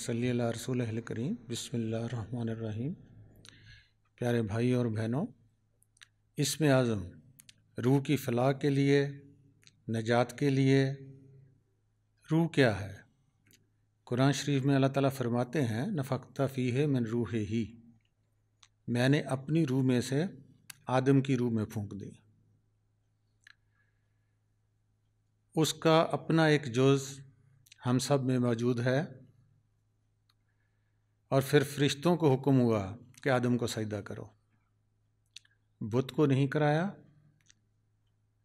सल्ली अला रसूलिल करीम। बिस्मिल्लाहिर्रहमानिर्रहीम। प्यारे भाई और बहनों, इसमें आज़म रूह की फ़लाह के लिए, नजात के लिए रूह क्या है? कुरान शरीफ में अल्लाह ताला फरमाते हैं, नफ़ख्ता फ़ीहे मिन रूहिही, मैंने अपनी रूह में से आदम की रूह में फूंक दी। उसका अपना एक जुज़ हम सब में मौजूद है। और फिर फरिश्तों को हुक्म हुआ कि आदम को सजदा करो। बुत को नहीं कराया,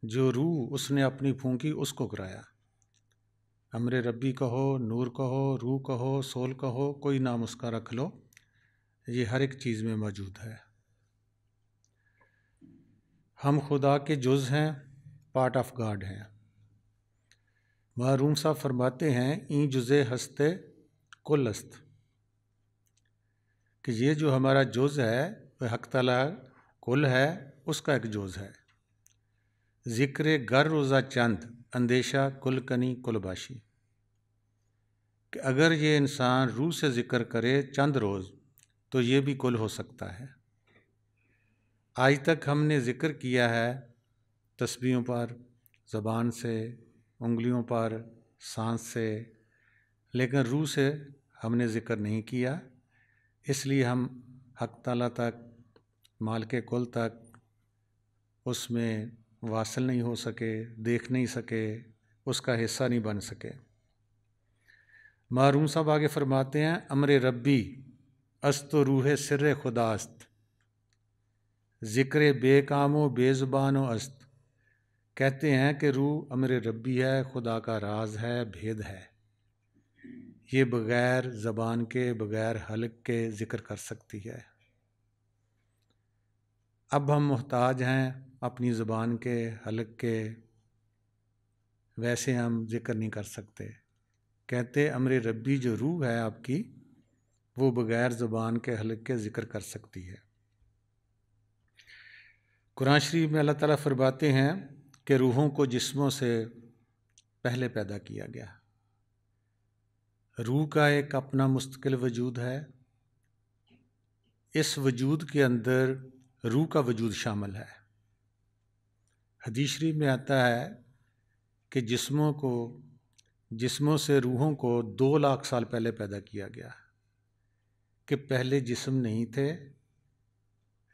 जो रूह उसने अपनी फूंकी उसको कराया। अमरे रब्बी कहो, नूर कहो, रूह कहो, सोल कहो, कोई नाम उसका रख लो, ये हर एक चीज़ में मौजूद है। हम खुदा के जुज़ हैं, पार्ट ऑफ गॉड हैं। महरूम साहब फरमाते हैं, ई जुज़े हस्ते कुल हस्त, कि ये जो हमारा जुज़ है वह हक़ ताला कुल है, उसका एक जुज़ है। ज़िक्र गर रोज़ा चंद अंदेशा कुल कनी कुलबाशी, कि अगर ये इंसान रूह से ज़िक्र करे चंद रोज़ तो ये भी कुल हो सकता है। आज तक हमने ज़िक्र किया है तस्बीहों पर, ज़बान से, उंगलियों पर, सांस से, लेकिन रूह से हमने ज़िक्र नहीं किया। इसलिए हम हक़ ताला तक, मालिक कुल तक उसमें वासिल नहीं हो सके, देख नहीं सके, उसका हिस्सा नहीं बन सके। महरूम साहब आगे फरमाते हैं, अमरे रब्बी अस्तो रूह सिर खुदास्त, ज़िक्र बेकामो बेज़ुबानो अस्त, कहते हैं कि रूह अमरे रब्बी है, खुदा का राज है, भेद है। ये बग़ैर ज़बान के, बग़ैर हलक के ज़िक्र कर सकती है। अब हम मुहताज हैं अपनी ज़बान के, हलक के, वैसे हम ज़िक्र नहीं कर सकते। कहते अमरे रब्बी जो रूह है आपकी, वो बग़ैर ज़बान के, हलक के ज़िक्र कर सकती है। कुरान शरीफ में अल्लाह ताला फरमाते हैं कि रूहों को जिस्मों से पहले पैदा किया गया। रूह का एक अपना मुस्तकिल वजूद है। इस वजूद के अंदर रूह का वजूद शामिल है। हदीस शरीफ में आता है कि जिस्मों से रूहों को 2 लाख साल पहले पैदा किया गया, कि पहले जिस्म नहीं थे,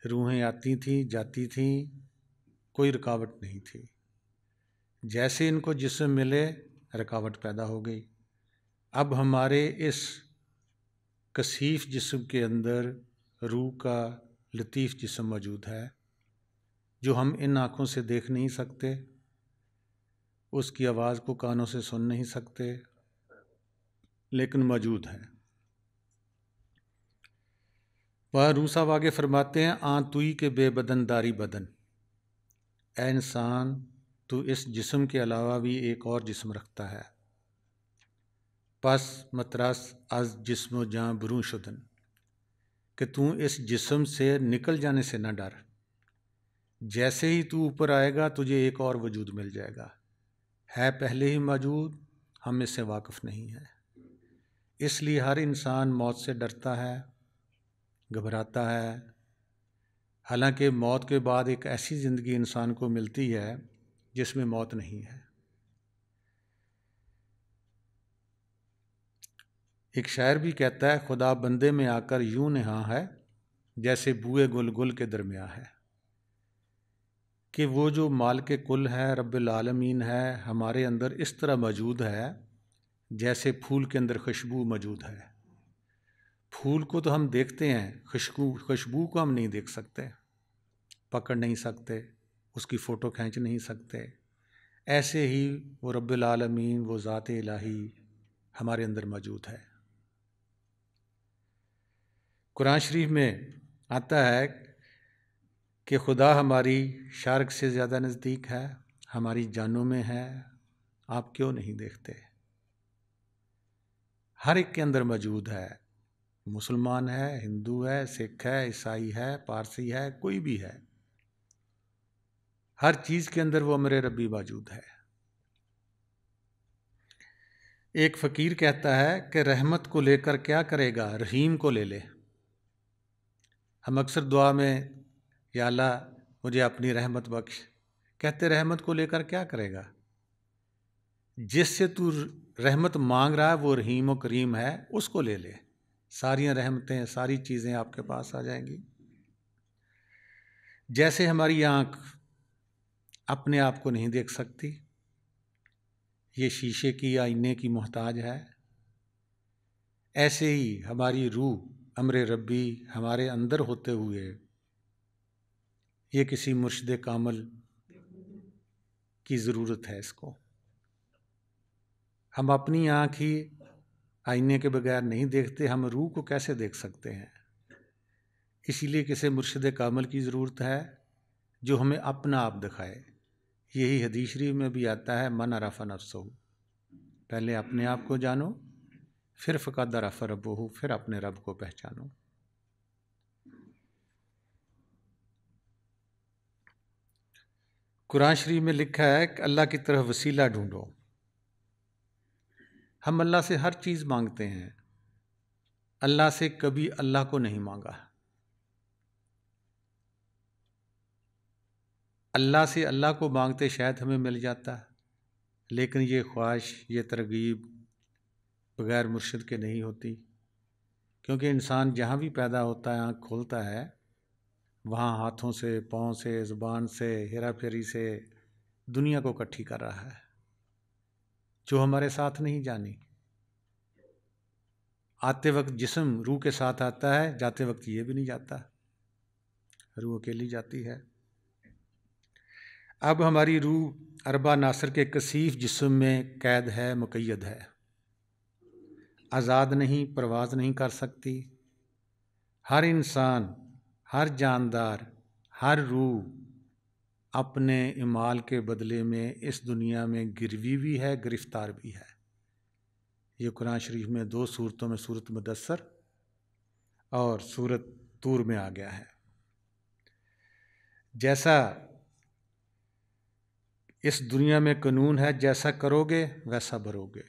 रूहें आती थीं, जाती थीं, कोई रुकावट नहीं थी। जैसे इनको जिस्म मिले, रुकावट पैदा हो गई। अब हमारे इस कसीफ जिस्म के अंदर रूह का लतीफ़ जिस्म मौजूद है, जो हम इन आँखों से देख नहीं सकते, उसकी आवाज़ को कानों से सुन नहीं सकते, लेकिन मौजूद है। वह रूह साहब आगे फरमाते हैं, तुई के बेबदन दारी बदन, ए इंसान तू इस जिस्म के अलावा भी एक और जिस्म रखता है। पस मतरस अज जिस्म जाँ बरू शुदन, कि तू इस जिस्म से निकल जाने से न डर। जैसे ही तू ऊपर आएगा तुझे एक और वजूद मिल जाएगा, है पहले ही मौजूद, हम इससे वाकिफ़ नहीं हैं। इसलिए हर इंसान मौत से डरता है, घबराता है। हालांकि मौत के बाद एक ऐसी ज़िंदगी इंसान को मिलती है जिसमें मौत नहीं है। एक शायर भी कहता है, खुदा बंदे में आकर यूं नहा है, जैसे बुए गुल गुल के दरमियाँ है। कि वो जो मालिक कुल है, रब्बिल आलमीन है, हमारे अंदर इस तरह मौजूद है जैसे फूल के अंदर खुशबू मौजूद है। फूल को तो हम देखते हैं, खुशबू को हम नहीं देख सकते, पकड़ नहीं सकते, उसकी फ़ोटो खींच नहीं सकते। ऐसे ही वो रब्बिल आलमीन, वो ज़ात इलाही हमारे अंदर मौजूद है। कुरान शरीफ में आता है कि खुदा हमारी शार्क से ज़्यादा नज़दीक है, हमारी जानों में है, आप क्यों नहीं देखते? हर एक के अंदर मौजूद है। मुसलमान है, हिंदू है, सिख है, ईसाई है, पारसी है, कोई भी है, हर चीज़ के अंदर वो अमरे रब्बी मौजूद है। एक फ़कीर कहता है कि रहमत को लेकर क्या करेगा, रहीम को ले ले। हम अक्सर दुआ में या अल्लाह मुझे अपनी रहमत बख्श, कहते रहमत को लेकर क्या करेगा। जिससे तू रहमत मांग रहा है वो रहीम और करीम है, उसको ले ले, सारी रहमतें सारी चीज़ें आपके पास आ जाएंगी। जैसे हमारी आँख अपने आप को नहीं देख सकती, ये शीशे की आईने की मोहताज है, ऐसे ही हमारी रूह अमरे रब्बी हमारे अंदर होते हुए ये किसी मुर्शिद कामल की ज़रूरत है। इसको हम अपनी आँख ही आईने के बगैर नहीं देखते, हम रूह को कैसे देख सकते हैं। इसीलिए किसी मुर्शिद कामल की ज़रूरत है जो हमें अपना आप दिखाए। यही हदीस शरीफ में भी आता है, मन अरफ़ा नफ्सहू, पहले अपने आप को जानो, फिर फ़क़द अरफ़ा रब्बहू, फिर अपने रब को पहचानो। कुरान शरीफ में लिखा है कि अल्लाह की तरफ वसीला ढूंढो। हम अल्लाह से हर चीज़ मांगते हैं, अल्लाह से कभी अल्लाह को नहीं मांगा। अल्लाह से अल्लाह को मांगते शायद हमें मिल जाता, लेकिन ये ख्वाहिश, ये तरगीब बग़ैर मुर्शिद के नहीं होती। क्योंकि इंसान जहाँ भी पैदा होता है, आँख खोलता है, वहाँ हाथों से, पाँव से, ज़ुबान से, हेरा फेरी से दुनिया को इकट्ठी कर रहा है, जो हमारे साथ नहीं जानी। आते वक्त जिस्म रूह के साथ आता है, जाते वक्त ये भी नहीं जाता, रूह अकेली जाती है। अब हमारी रूह अरबा नासर के कसीफ जिस्म में कैद है, मुक़य्यद है, आज़ाद नहीं, परवाज़ नहीं कर सकती। हर इंसान, हर जानदार, हर रूह अपने इमाल के बदले में इस दुनिया में गिरवी भी है, गिरफ्तार भी है। ये कुरान शरीफ में 2 सूरतों में, सूरत मुदस्सर और सूरत तूर में आ गया है। जैसा इस दुनिया में कानून है, जैसा करोगे वैसा भरोगे,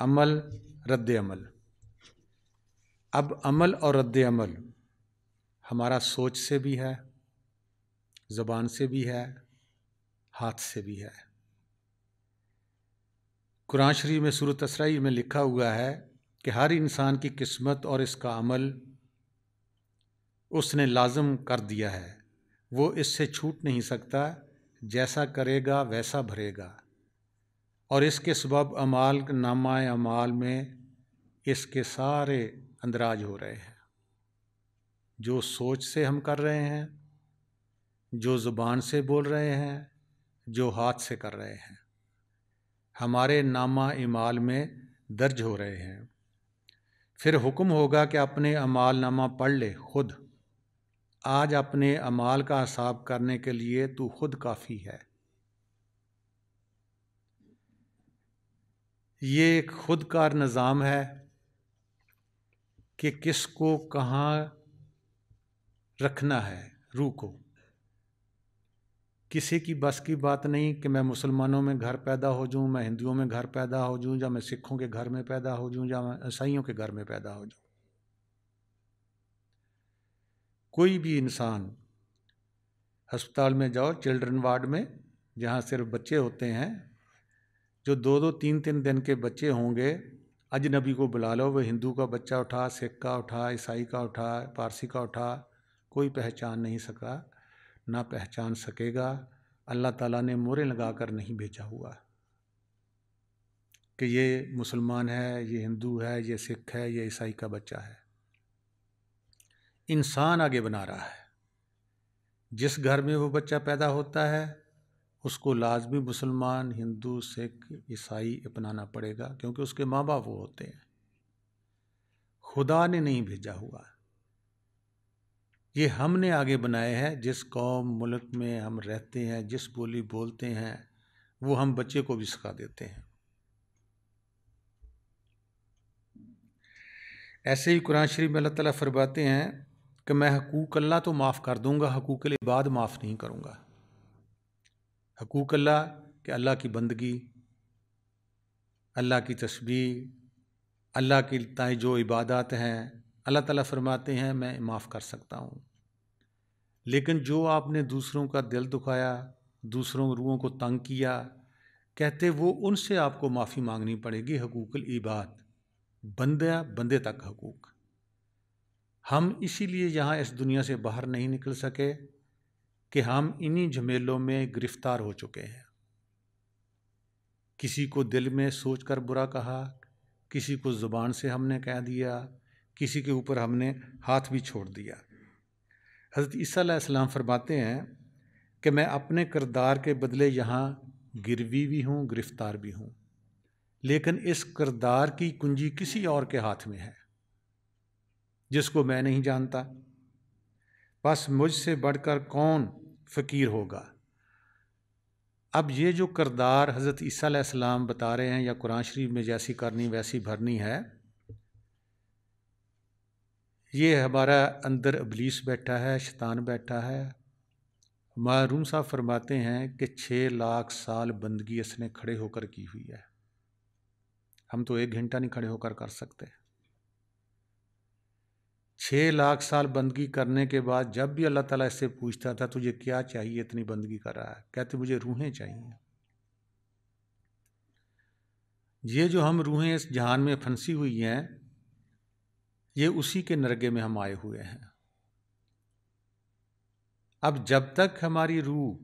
अमल रद्द अमल। अब अमल और रद्द अमल हमारा सोच से भी है, ज़बान से भी है, हाथ से भी है। कुरान शरीफ में सूरत इसराईल में लिखा हुआ है कि हर इंसान की किस्मत और इसका अमल उसने लाज़म कर दिया है, वो इससे छूट नहीं सकता, जैसा करेगा वैसा भरेगा। और इसके सबब अमाल नामा अमाल में इसके सारे अंदराज हो रहे हैं, जो सोच से हम कर रहे हैं, जो ज़ुबान से बोल रहे हैं, जो हाथ से कर रहे हैं, हमारे नामा इमाल में दर्ज हो रहे हैं। फिर हुक्म होगा कि अपने अमाल नामा पढ़ ले खुद। आज अपने अमाल का हिसाब करने के लिए तू खुद काफ़ी है। ये एक खुदकार निज़ाम है कि किसको कहाँ रखना है। रूह को किसी की बस की बात नहीं कि मैं मुसलमानों में घर पैदा हो जाऊँ, मैं हिंदुओं में घर पैदा हो जाऊँ, या मैं सिखों के घर में पैदा हो जाऊँ, या मैं ईसाइयों के घर में पैदा हो जाऊँ। कोई भी इंसान अस्पताल में जाओ, चिल्ड्रन वार्ड में, जहाँ सिर्फ बच्चे होते हैं, जो 2-2, 3-3 दिन के बच्चे होंगे, अजनबी को बुला लो, वह हिंदू का बच्चा उठा, सिख का उठा, ईसाई का उठा, पारसी का उठा, कोई पहचान नहीं सका, ना पहचान सकेगा। अल्लाह ताला ने मोहरें लगा कर नहीं भेजा हुआ कि ये मुसलमान है, ये हिंदू है, ये सिख है, ये ईसाई का बच्चा है। इंसान आगे बना रहा है। जिस घर में वो बच्चा पैदा होता है उसको लाजमी मुसलमान, हिंदू, सिख, ईसाई अपनाना पड़ेगा, क्योंकि उसके माँ बाप वो होते हैं। खुदा ने नहीं भेजा हुआ, ये हमने आगे बनाए हैं। जिस कौम मुल्क में हम रहते हैं, जिस बोली बोलते हैं, वो हम बच्चे को भी सिखा देते हैं। ऐसे ही कुरान शरीफ में अल्लाह ताला फरमाते हैं कि मैं हकूक़ अल्लाह तो माफ़ कर दूँगा, हकूक़ इबाद माफ़ नहीं करूँगा। हकूक़ अल्लाह कि अल्लाह की बंदगी, अल्लाह की तस्बीह, अल्लाह की ताई जो इबादत हैं, अल्लाह ताला फरमाते हैं मैं माफ़ कर सकता हूँ। लेकिन जो आपने दूसरों का दिल दुखाया, दूसरों रूहों को तंग किया, कहते वो उनसे आपको माफ़ी मांगनी पड़ेगी। हकूक़ुल इबाद, बंदे तक हकूक़। हम इसीलिए यहाँ इस दुनिया से बाहर नहीं निकल सके कि हम इन्हीं झमेलों में गिरफ्तार हो चुके हैं। किसी को दिल में सोच कर बुरा कहा, किसी को ज़ुबान से हमने कह दिया, किसी के ऊपर हमने हाथ भी छोड़ दिया। हज़रत ईसा अलैहिस्सलाम फरमाते हैं कि मैं अपने किरदार के बदले यहाँ गिरवी भी हूँ, गिरफ्तार भी हूँ, लेकिन इस किरदार की कुंजी किसी और के हाथ में है जिसको मैं नहीं जानता। बस मुझसे बढ़कर कौन फ़कीर होगा। अब ये जो किरदार हज़रत ईसा अलैहिस्सलाम बता रहे हैं, या कुरान शरीफ में जैसी करनी वैसी भरनी है, ये हमारा अंदर इब्लीस बैठा है, शैतान बैठा है। मारूम साहब फरमाते हैं कि 6 लाख साल बंदगी इसने खड़े होकर की हुई है। हम तो 1 घंटा नहीं खड़े होकर कर सकते। 6 लाख साल बंदगी करने के बाद जब भी अल्लाह ताला इससे पूछता था तुझे क्या चाहिए, इतनी बंदगी कर रहा है, कहते मुझे रूहें चाहिए। ये जो हम रूहें इस जहान में फंसी हुई हैं, ये उसी के नरगे में हम आए हुए हैं। अब जब तक हमारी रूह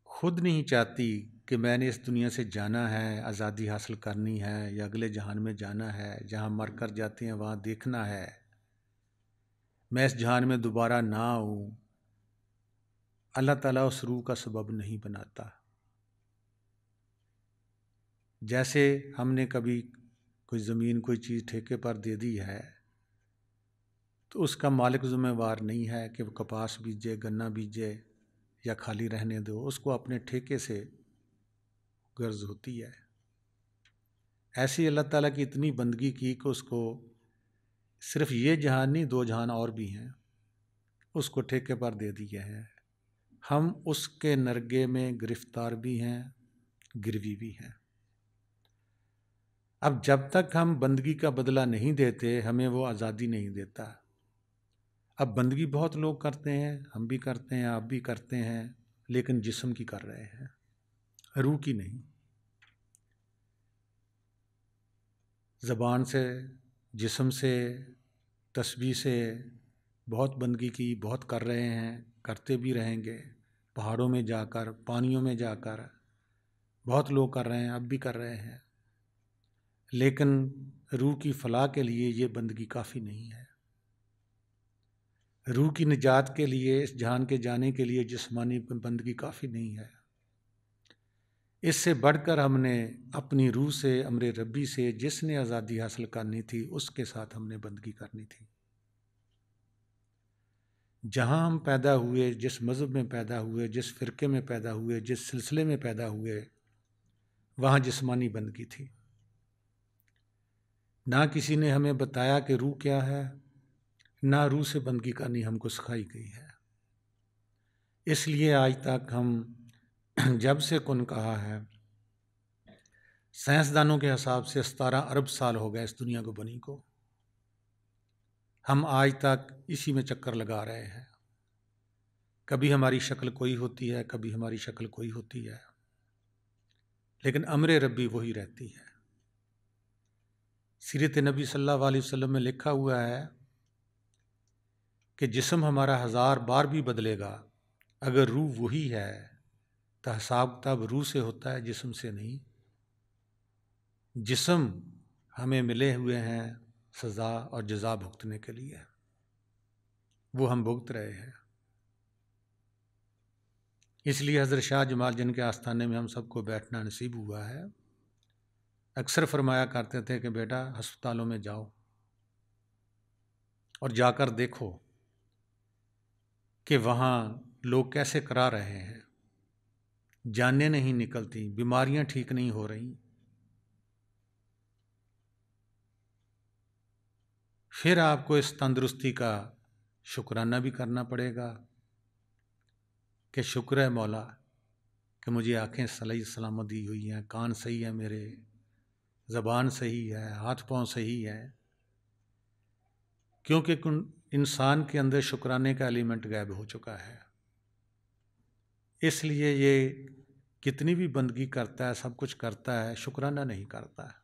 खुद नहीं चाहती कि मैंने इस दुनिया से जाना है, आज़ादी हासिल करनी है, या अगले जहान में जाना है, जहाँ मर कर जाते हैं वहाँ देखना है, मैं इस जहान में दोबारा ना आऊँ, अल्लाह ताला उस रूह का सबब नहीं बनाता। जैसे हमने कभी कोई ज़मीन, कोई चीज़ ठेके पर दे दी है, तो उसका मालिक ज़िम्मेवार नहीं है कि वो कपास बीजे, गन्ना बीजे या खाली रहने दो। उसको अपने ठेके से गर्ज होती है। ऐसी अल्लाह ताला की इतनी बंदगी की कि उसको सिर्फ ये जहान नहीं, 2 जहान और भी हैं, उसको ठेके पर दे दिया है। हम उसके नरगे में गिरफ्तार भी हैं, गिरवी भी हैं। अब जब तक हम बंदगी का बदला नहीं देते, हमें वो आज़ादी नहीं देता। अब बंदगी बहुत लोग करते हैं, हम भी करते हैं, आप भी करते हैं, लेकिन जिस्म की कर रहे हैं, रूह की नहीं। ज़बान से, जिस्म से, तस्बीह से बहुत बंदगी की, बहुत कर रहे हैं, करते भी रहेंगे। पहाड़ों में जाकर, पानियों में जाकर बहुत लोग कर रहे हैं, अब भी कर रहे हैं। लेकिन रूह की फलाह के लिए ये बंदगी काफ़ी नहीं है। रूह की निजात के लिए, इस जहान के जाने के लिए जिस्मानी बंदगी काफ़ी नहीं है। इससे बढ़कर हमने अपनी रूह से, अमरे रब्बी से, जिसने आज़ादी हासिल करनी थी, उसके साथ हमने बंदगी करनी थी। जहाँ हम पैदा हुए, जिस मज़हब में पैदा हुए, जिस फ़िरके में पैदा हुए, जिस सिलसिले में पैदा हुए, वहाँ जिस्मानी बंदगी थी। ना किसी ने हमें बताया कि रूह क्या है, ना रूह से बंदगी करनी हमको सिखाई गई है। इसलिए आज तक हम जब से कुन कहा है, साइंसदानों के हिसाब से 17 अरब साल हो गए इस दुनिया को बनी को, हम आज तक इसी में चक्कर लगा रहे हैं। कभी हमारी शक्ल कोई होती है, कभी हमारी शक्ल कोई होती है, लेकिन अमरे रब्बी वही रहती है। सीरत नबी सल्लल्लाहु अलैहि वसल्लम में लिखा हुआ है कि जिस्म हमारा 1000 बार भी बदलेगा, अगर रूह वही है तो हिसाब तब रूह से होता है, जिस्म से नहीं। जिस्म हमें मिले हुए हैं सज़ा और जज़ा भुगतने के लिए, वो हम भुगत रहे हैं। इसलिए हज़रत शाह जमाल जिनके आस्थाने में हम सबको बैठना नसीब हुआ है, अक्सर फरमाया करते थे कि बेटा अस्पतालों में जाओ और जाकर देखो कि वहाँ लोग कैसे करा रहे हैं, जानें नहीं निकलती, बीमारियाँ ठीक नहीं हो रही। फिर आपको इस तंदुरुस्ती का शुक्राना भी करना पड़ेगा कि शुक्र है मौला कि मुझे आँखें सही सलामत दी हुई हैं, कान सही है मेरे, ज़बान सही है, हाथ पांव सही है, क्योंकि इंसान के अंदर शुक्राने का एलिमेंट गायब हो चुका है। इसलिए ये कितनी भी बंदगी करता है, सब कुछ करता है, शुक्राना नहीं करता है।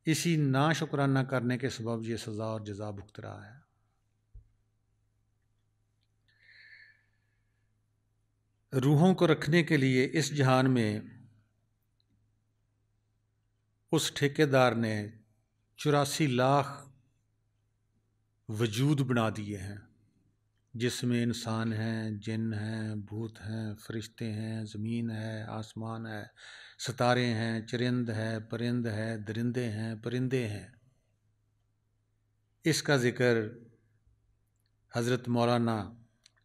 इसी ना शुक्राना करने के सबब ये सज़ा और जज़ा भुगत रहा है। रूहों को रखने के लिए इस जहान में उस ठेकेदार ने 84 लाख वजूद बना दिए हैं, जिसमें इंसान हैं, जिन हैं, भूत हैं, फरिश्ते हैं, ज़मीन है, आसमान है, सितारे हैं, चरिंद है, परिंद है, दरिंदे हैं, परिंदे हैं। इसका ज़िक्र हज़रत मौलाना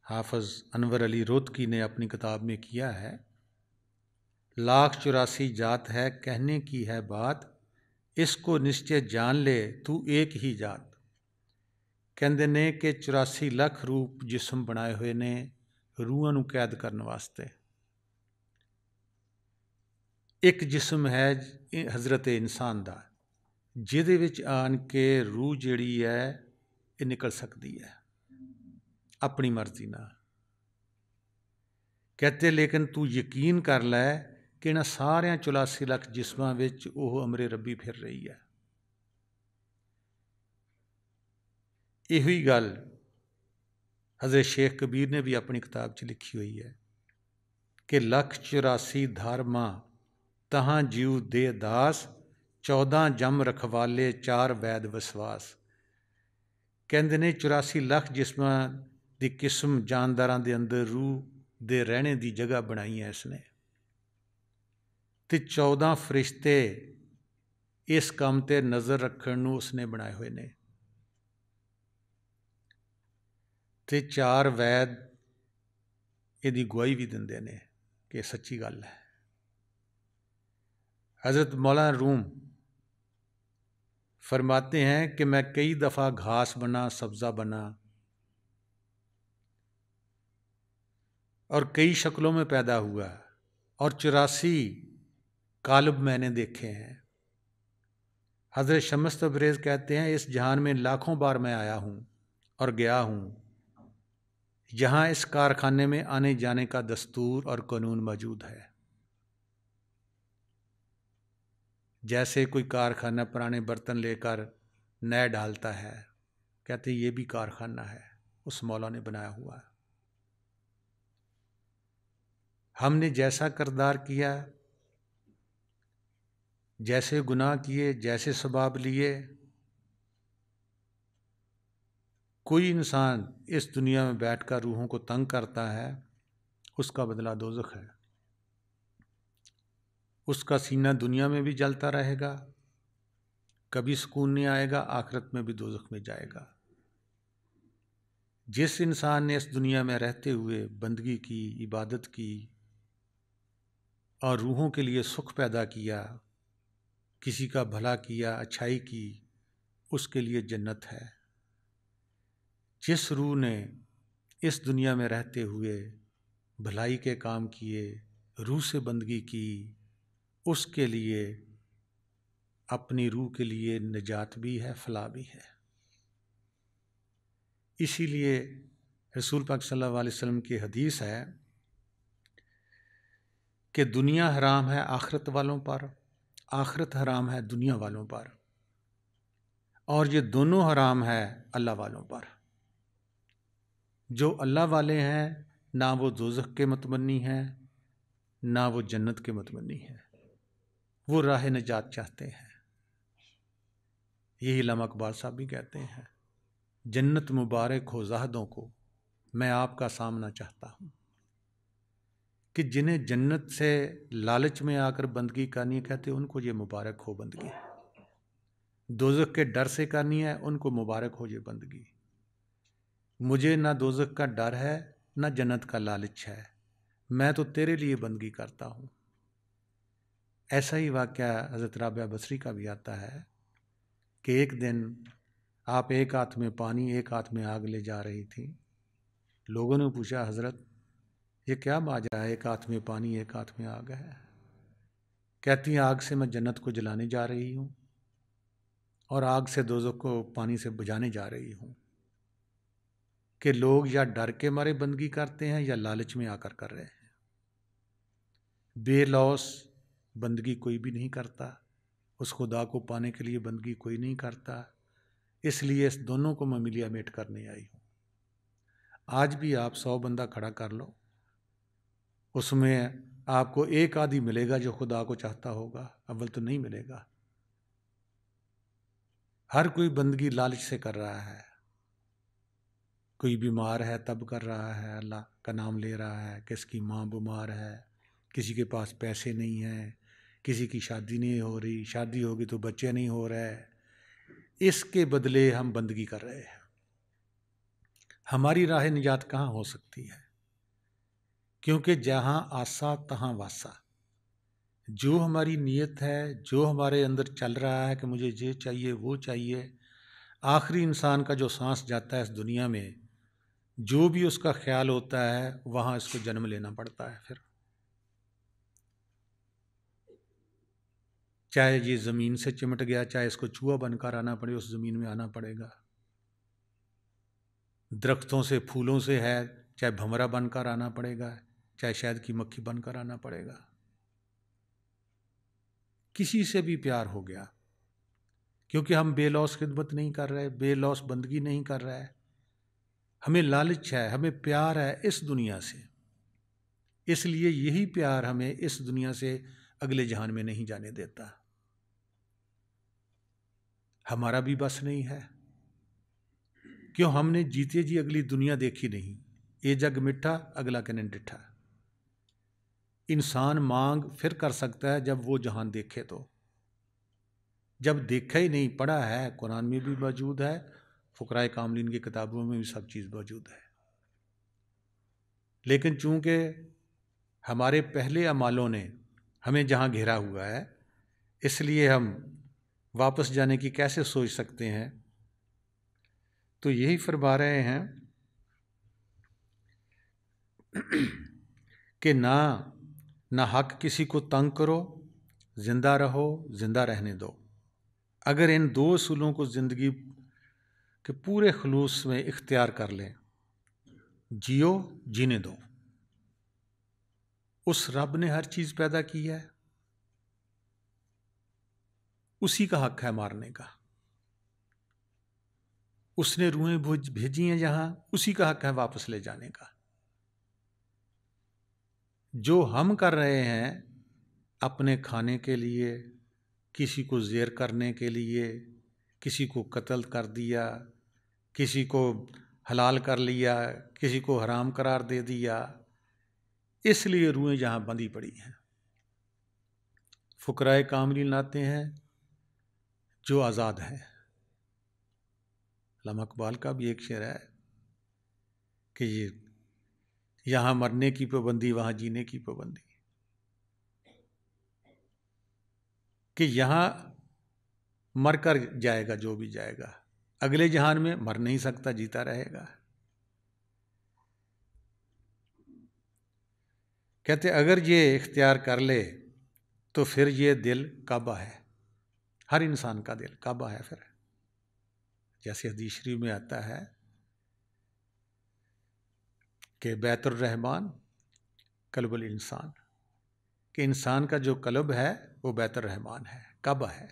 हाफ़िज़ अनवर अली रोतकी ने अपनी किताब में किया है। 1,84 जात है, कहने की है बात, इसको निश्चय जान ले तू एक ही जात। कहते ने कि 84 लाख रूप जिस्म बनाए हुए ने रूहां नूं कैद करने वास्ते। एक जिस्म है हज़रत इंसान दा, जिहदे विच आन के रूह जिहड़ी है ये निकल सकती है अपनी मर्जी नाल। कहते लेकिन तू यकीन कर लै कि इन्हां सारियां 84 लाख जिस्मां विच ओह अमरे रब्बी फिर रही है। यही गल हज़रत शेख कबीर ने भी अपनी किताब च लिखी हुई है कि 1,84 धर्मा तहां जीव दे दास, 14 जम रखवाले 4 वैद विश्वास। कहते ने 84 लाख जिस्मां दी किस्म जानदारां दे अंदर रूह दे रहने दी जगह बनाई है इसने, ते 14 फरिश्ते इस काम ते नज़र रखण नूं उसने बनाए हुए ने, ते 4 वैद इहदी गवाही भी दिंदे ने कि सच्ची गल है। हज़रत मौलाना रूम फरमाते हैं कि मैं कई दफ़ा घास बना, सब्ज़ा बना और कई शक्लों में पैदा हुआ और 84 कालब मैंने देखे हैं। हज़रत शम्स तबरेज़ कहते हैं इस जहान में लाखों बार मैं आया हूँ और गया हूँ, यहाँ इस कारखाने में आने जाने का दस्तूर और कानून मौजूद है। जैसे कोई कारखाना पुराने बर्तन लेकर नए डालता है, कहते ये भी कारखाना है, उस मौला ने बनाया हुआ। हमने जैसा किरदार किया, जैसे गुनाह किए, जैसे सबाब लिए, कोई इंसान इस दुनिया में बैठकर रूहों को तंग करता है, उसका बदला दोज़ख है। उसका सीना दुनिया में भी जलता रहेगा, कभी सुकून नहीं आएगा, आखिरत में भी दोज़ख में जाएगा। जिस इंसान ने इस दुनिया में रहते हुए बंदगी की, इबादत की और रूहों के लिए सुख पैदा किया, किसी का भला किया, अच्छाई की, उसके लिए जन्नत है। जिस रूह ने इस दुनिया में रहते हुए भलाई के काम किए, रूह से बंदगी की, उसके लिए अपनी रूह के लिए निजात भी है, फलाह भी है। इसीलिए रसूल पाक सल्लल्लाहु अलैहि वसल्लम की हदीस है कि दुनिया हराम है आखिरत वालों पर, आखिरत हराम है दुनिया वालों पर, और ये दोनों हराम है अल्लाह वालों पर। जो अल्लाह वाले हैं ना वो दोज़ख के मतमन्नी हैं, ना वो जन्नत के मतमन्नी हैं, वो राह निजात चाहते हैं। यही अल्लामा इकबाल साहब भी कहते हैं, जन्नत मुबारक हो ज़ाहदों को, मैं आपका सामना चाहता हूँ। कि जिन्हें जन्नत से लालच में आकर बंदगी करनी है, कहते उनको ये मुबारक हो बंदगी। दोज़ख के डर से करनी है, उनको मुबारक हो ये बंदगी। मुझे ना दोज़ख का डर है, ना जन्नत का लालच है, मैं तो तेरे लिए बंदगी करता हूँ। ऐसा ही वाक़या हज़रत राबिया बसरी का भी आता है कि एक दिन आप एक हाथ में पानी, एक हाथ में आग ले जा रही थी। लोगों ने पूछा, हज़रत ये क्या माजरा है, एक हाथ में पानी एक हाथ में आग है। कहती हैं आग से मैं जन्नत को जलाने जा रही हूँ और आग से दोज़ख को पानी से बुझाने जा रही हूँ। कि लोग या डर के मारे बंदगी करते हैं या लालच में आकर कर रहे हैं। बेलौस बंदगी कोई भी नहीं करता, उस खुदा को पाने के लिए बंदगी कोई नहीं करता। इसलिए इस दोनों को मैं मिलियामेट करने आई हूँ। आज भी आप 100 बंदा खड़ा कर लो, उसमें आपको एक आदि मिलेगा जो खुदा को चाहता होगा, अव्वल तो नहीं मिलेगा। हर कोई बंदगी लालच से कर रहा है। कोई बीमार है तब कर रहा है, अल्लाह का नाम ले रहा है। किसकी माँ बीमार है, किसी के पास पैसे नहीं हैं, किसी की शादी नहीं हो रही, शादी होगी तो बच्चे नहीं हो रहे। इसके बदले हम बंदगी कर रहे हैं। हमारी राह निजात कहाँ हो सकती है? क्योंकि जहाँ आसा तहाँ वासा। जो हमारी नीयत है, जो हमारे अंदर चल रहा है कि मुझे ये चाहिए वो चाहिए, आखिरी इंसान का जो सांस जाता है इस दुनिया में, जो भी उसका ख्याल होता है वहाँ इसको जन्म लेना पड़ता है। फिर चाहे ये ज़मीन से चिमट गया, चाहे इसको चूहा बनकर आना पड़े, उस ज़मीन में आना पड़ेगा। दरख्तों से फूलों से है, चाहे भंवरा बनकर आना पड़ेगा, चाहे शहद की मक्खी बनकर आना पड़ेगा। किसी से भी प्यार हो गया, क्योंकि हम बेलौस खिदमत नहीं कर रहे, बेलौस बंदगी नहीं कर रहे। हमें लालच है, हमें प्यार है इस दुनिया से, इसलिए यही प्यार हमें इस दुनिया से अगले जहान में नहीं जाने देता। हमारा भी बस नहीं है, क्यों? हमने जीते जी अगली दुनिया देखी नहीं। ये जग मिठा अगला कने डिठा। इंसान मांग फिर कर सकता है जब वो जहान देखे, तो जब देखा ही नहीं, पढ़ा है, कुरान में भी मौजूद है, फुकराए कामलीन की किताबों में भी सब चीज़ मौजूद है। लेकिन चूंकि हमारे पहले अमालों ने हमें जहाँ घेरा हुआ है, इसलिए हम वापस जाने की कैसे सोच सकते हैं? तो यही फरमा रहे हैं कि ना हक किसी को तंग करो, जिंदा रहो, जिंदा रहने दो। अगर इन दो असूलों को ज़िंदगी के पूरे खलूस में इख्तियार कर लें, जियो, जीने दो। उस रब ने हर चीज़ पैदा की है, उसी का हक है मारने का। उसने रूहें भेजी हैं जहाँ, उसी का हक है वापस ले जाने का। जो हम कर रहे हैं अपने खाने के लिए, किसी को ज़ेर करने के लिए, किसी को कत्ल कर दिया, किसी को हलाल कर लिया, किसी को हराम करार दे दिया, इसलिए रूहें जहाँ बंधी पड़ी हैं। फुकराए कामलीन लाते हैं जो आज़ाद हैं। अल्लामा इकबाल का भी एक शेर है कि ये यहाँ मरने की पाबंदी, वहाँ जीने की पाबंदी। कि यहाँ मर कर जाएगा जो भी जाएगा, अगले जहान में मर नहीं सकता, जीता रहेगा। कहते अगर ये इख्तियार कर ले तो फिर ये दिल काबा है। हर इंसान का दिल काबा है। फिर जैसे हदीस शरीफ में आता है कि बैतुर रहमान कल्बुल इंसान, कि इंसान का जो कल्ब है वो बैतुर रहमान है, काबा है।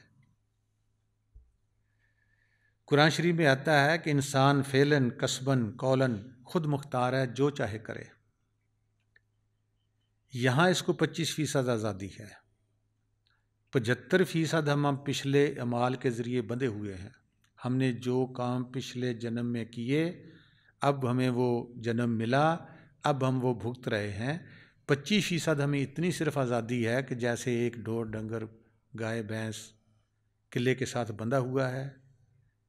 कुरान शरीफ में आता है कि इंसान फेलन कसबन कौलन खुद मुख्तार है, जो चाहे करे। यहाँ इसको 25% आज़ादी है, 75% हम पिछले अमाल के ज़रिए बंधे हुए हैं। हमने जो काम पिछले जन्म में किए, अब हमें वो जन्म मिला, अब हम वो भुगत रहे हैं। 25% हमें इतनी सिर्फ आज़ादी है कि जैसे एक ढोर डंगर गाय भैंस किले के साथ बंधा हुआ है,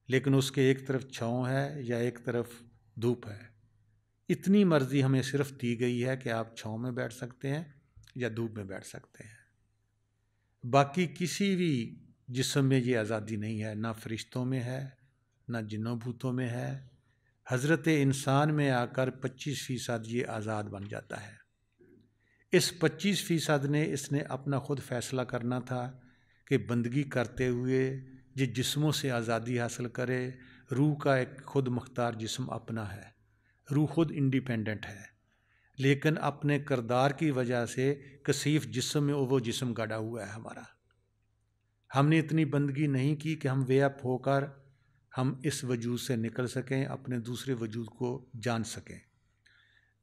लेकिन उसके एक तरफ छाँव है या एक तरफ धूप है। इतनी मर्ज़ी हमें सिर्फ दी गई है कि आप छाँव में बैठ सकते हैं या धूप में बैठ सकते हैं। बाकी किसी भी जिस्म में ये आज़ादी नहीं है, ना फरिश्तों में है, ना जिन्नों भूतों में है। हज़रत इंसान में आकर 25% ये आज़ाद बन जाता है। इस 25% ने इसने अपना खुद फैसला करना था कि बंदगी करते हुए ये जिस्मों से आज़ादी हासिल करे। रूह का एक खुद मुख्तार जिस्म अपना है, रूह खुद इंडिपेंडेंट है, लेकिन अपने किरदार की वजह से कसीफ जिस्म में वो जिस्म गड़ा हुआ है हमारा। हमने इतनी बंदगी नहीं की कि हम वे अप होकर हम इस वजूद से निकल सकें, अपने दूसरे वजूद को जान सकें।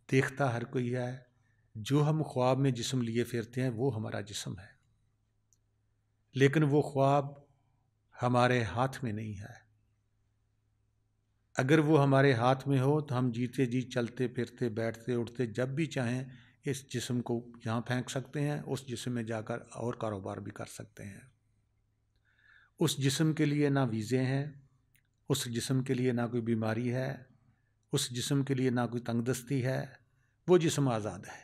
देखता हर कोई है, जो हम ख्वाब में जिस्म लिए फिरते हैं वो हमारा जिस्म है, लेकिन वो ख्वाब हमारे हाथ में नहीं है। अगर वो हमारे हाथ में हो तो हम जीते जी चलते फिरते बैठते उठते जब भी चाहें इस जिस्म को यहाँ फेंक सकते हैं, उस जिस्म में जाकर और कारोबार भी कर सकते हैं। उस जिस्म के लिए ना वीज़े हैं, उस जिस्म के लिए ना कोई बीमारी है, उस जिस्म के लिए ना कोई तंगदस्ती है, वो जिस्म आज़ाद है।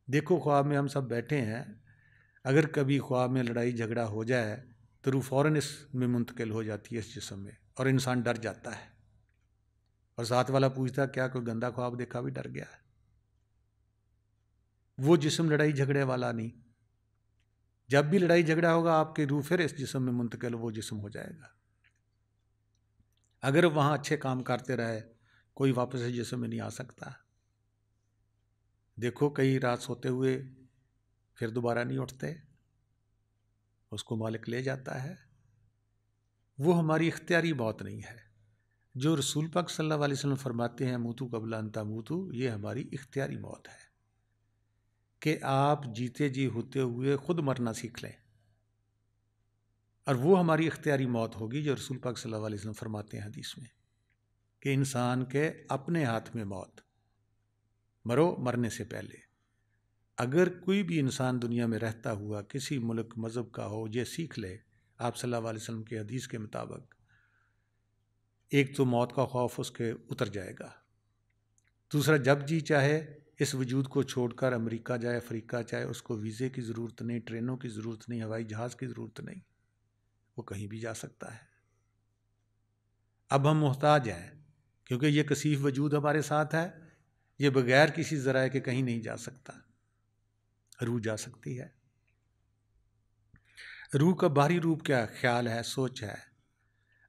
देखो ख्वाब में हम सब बैठे हैं, अगर कभी ख्वाब में लड़ाई झगड़ा हो जाए तो रूह फ़ौरन इसमें मुंतकिल हो जाती है इस जिस्म में, और इंसान डर जाता है। और साथ वाला पूछता क्या कोई गंदा ख्वाब देखा, भी डर गया है। वो जिस्म लड़ाई झगड़े वाला नहीं। जब भी लड़ाई झगड़ा होगा आपकी रूह फिर इस जिस्म में मुंतकिल वो जिस्म हो जाएगा। अगर वहाँ अच्छे काम करते रहे कोई वापस इस जिस्म में नहीं आ सकता। देखो कई रात सोते हुए फिर दोबारा नहीं उठते, उसको मालिक ले जाता है। वो हमारी इख्तियारी मौत नहीं है। जो रसूल पाक सल्लल्लाहु अलैहि वसल्लम फरमाते हैं मूतू कबला अन तमूतू, ये हमारी इख्तियारी मौत है कि आप जीते जी होते हुए खुद मरना सीख लें। और वो हमारी इख्तियारी मौत होगी जो रसूल पाक सल्लल्लाहु अलैहि वसल्लम फरमाते हैं हदीस में कि इंसान के अपने हाथ में मौत, मरो मरने से पहले। अगर कोई भी इंसान दुनिया में रहता हुआ किसी मुल्क मज़हब का हो, ये सीख ले आप सल्लल्लाहु अलैहि वसल्लम के हदीस के मुताबिक, एक तो मौत का खौफ उसके उतर जाएगा, दूसरा जब जी चाहे इस वजूद को छोड़कर अमेरिका जाए, अफ्रीका जाए, उसको वीज़े की ज़रूरत नहीं, ट्रेनों की ज़रूरत नहीं, हवाई जहाज़ की ज़रूरत नहीं, वो कहीं भी जा सकता है। अब हम मोहताज हैं क्योंकि ये कसीफ वजूद हमारे साथ है, ये बगैर किसी ज़राए के कहीं नहीं जा सकता। रूह जा सकती है। रूह का बाहरी रूप क्या? ख्याल है, सोच है।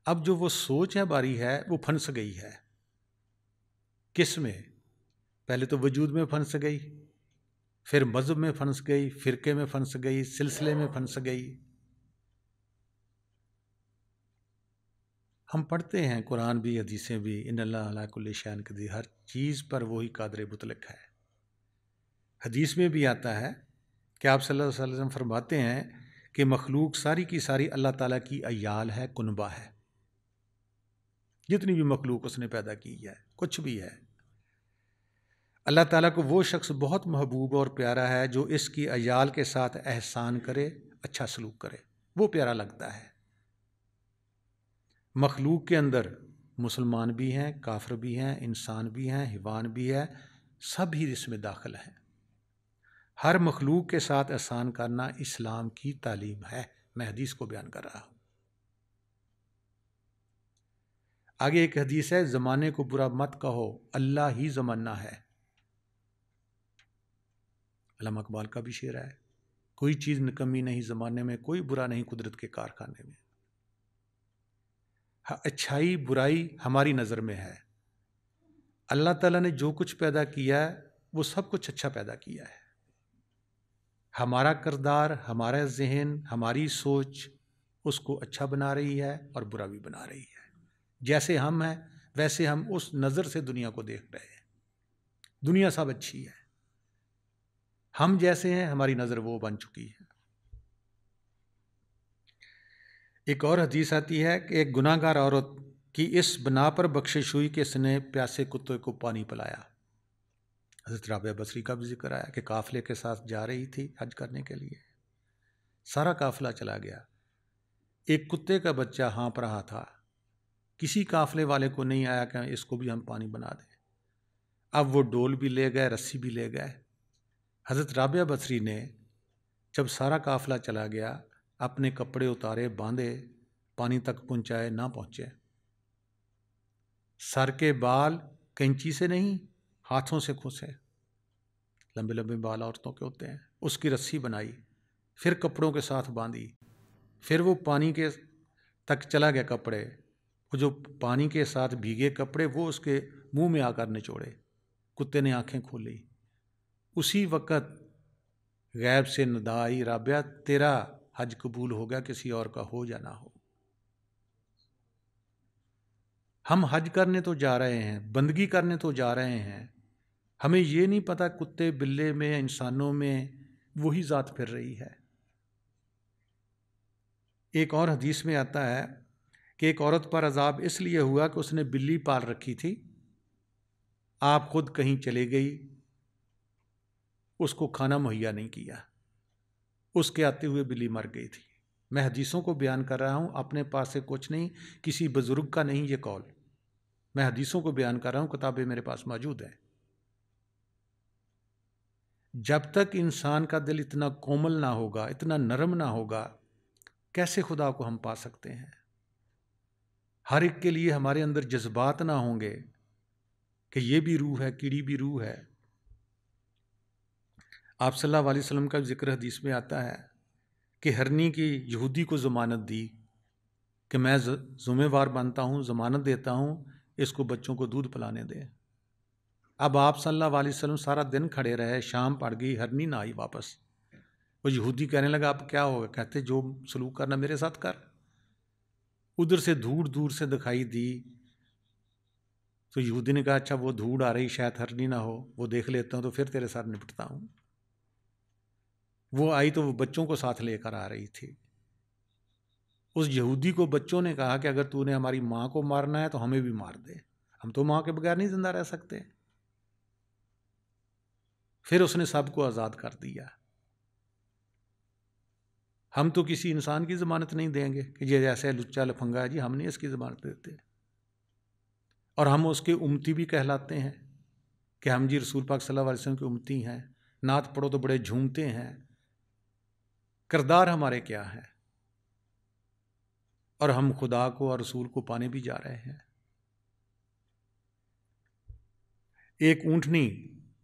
अब जो वो सोच है बारी है वो फंस गई है। किस में? पहले तो वजूद में फंस गई, फिर मज़हब में फंस गई, फ़िरके में फंस गई, सिलसिले में फंस गई। हम पढ़ते हैं कुरान भी हदीसें भी, इन्नल्लाह अला कुल्लि शैइन क़दीर, हर चीज़ पर वही कादिर मुतलक है। हदीस में भी आता है कि आप सल्लल्लाहु अलैहि वसल्लम फरमाते हैं कि मखलूक सारी की सारी अल्लाह ताला की अयाल है, कुनबा है। जितनी भी मखलूक उसने पैदा की है, कुछ भी है, अल्लाह ताला को वो शख्स बहुत महबूब और प्यारा है जो इसकी अयाल के साथ एहसान करे, अच्छा सलूक करे, वो प्यारा लगता है। मखलूक के अंदर मुसलमान भी हैं, काफिर भी हैं, इंसान भी हैं, हिवान भी है, सब ही इसमें दाखिल हैं। हर मखलूक के साथ एहसान करना इस्लाम की तालीम है। मैं हदीस को बयान कर रहा हूँ। आगे एक हदीस है, ज़माने को बुरा मत कहो, अल्लाह ही ज़माना है। अल्लामा इकबाल का भी शेर है, कोई चीज़ निकम्मी नहीं ज़माने में, कोई बुरा नहीं कुदरत के कारखाने में। अच्छाई बुराई हमारी नज़र में है। अल्लाह ताला ने जो कुछ पैदा किया है वो सब कुछ अच्छा पैदा किया है। हमारा किरदार, हमारा जहन, हमारी सोच उसको अच्छा बना रही है और बुरा भी बना रही है। जैसे हम हैं वैसे हम उस नज़र से दुनिया को देख रहे हैं। दुनिया सब अच्छी है, हम जैसे हैं हमारी नज़र वो बन चुकी है। एक और हदीस आती है कि एक गुनाहगार औरत की इस बना पर बख्शिश हुई कि इसने प्यासे कुत्ते को पानी पिलाया। हज़रत राबिया बसरी का भी जिक्र आया कि काफ़िले के साथ जा रही थी हज करने के लिए, सारा काफ़िला चला गया, एक कुत्ते का बच्चा हाँफ रहा था, किसी काफ़िले वाले को नहीं आया कि इसको भी हम पानी बना दें। अब वो डोल भी ले गए, रस्सी भी ले गए। हज़रत राबिया बसरी ने जब सारा काफ़िला चला गया अपने कपड़े उतारे, बांधे, पानी तक पहुँचाए, ना पहुँचे। सर के बाल कैंची से नहीं हाथों से खुसे, लंबे लंबे बाल औरतों के होते हैं, उसकी रस्सी बनाई, फिर कपड़ों के साथ बांधी, फिर वो पानी के तक चला गया कपड़े, वो जो पानी के साथ भीगे कपड़े वो उसके मुंह में आकर निचोड़े। कुत्ते ने आंखें खोली। उसी वक़्त गैब से निदा आई, राबिया तेरा हज कबूल हो गया, किसी और का हो या ना हो। हम हज करने तो जा रहे हैं, बंदगी करने तो जा रहे हैं, हमें ये नहीं पता कुत्ते बिल्ले में, इंसानों में वही ज़ात फिर रही है। एक और हदीस में आता है कि एक औरत पर अजाब इसलिए हुआ कि उसने बिल्ली पाल रखी थी, आप खुद कहीं चले गई, उसको खाना मुहैया नहीं किया, उसके आते हुए बिल्ली मर गई थी। मैं हदीसों को बयान कर रहा हूँ, अपने पास से कुछ नहीं, किसी बुजुर्ग का नहीं ये कौल, मैं हदीसों को बयान कर रहा हूँ, किताबें मेरे पास मौजूद हैं। जब तक इंसान का दिल इतना कोमल ना होगा, इतना नरम ना होगा, कैसे खुदा को हम पा सकते हैं? हर एक के लिए हमारे अंदर जज्बात ना होंगे कि ये भी रूह है, कीड़ी भी रूह है। आप सल्लल्लाहु अलैहि वसल्लम का जिक्र हदीस में आता है कि हरनी की यहूदी को ज़मानत दी कि मैं ज़िम्मेवार बनता हूँ, ज़मानत देता हूँ, इसको बच्चों को दूध पिलाने दें। अब आप सल्लल्लाहु अलैहि वसल्लम सारा दिन खड़े रहे, शाम पड़ गई, हरनी ना आई वापस। वो यहूदी कहने लगा अब क्या होगा? कहते जो सलूक करना मेरे साथ कर। उधर से धूड़ दूर से दिखाई दी तो यहूदी ने कहा अच्छा वो धूड़ आ रही, शायद हरनी ना हो, वो देख लेता हूँ तो फिर तेरे साथ निपटता हूँ। वो आई तो वो बच्चों को साथ लेकर आ रही थी। उस यहूदी को बच्चों ने कहा कि अगर तूने हमारी माँ को मारना है तो हमें भी मार दे, हम तो माँ के बगैर नहीं जिंदा रह सकते। फिर उसने सबको आज़ाद कर दिया। हम तो किसी इंसान की ज़मानत नहीं देंगे कि ये जैसे लुच्चा लफंगा है जी, हम नहीं इसकी ज़मानत देते। और हम उसके उम्मती भी कहलाते हैं कि हम जी रसूल पाक सल्लल्लाहु अलैहि वसल्लम के उम्मती हैं। नात पढ़ो तो बड़े झूमते हैं, किरदार हमारे क्या है? और हम खुदा को और रसूल को पाने भी जा रहे हैं। एक ऊँटनी,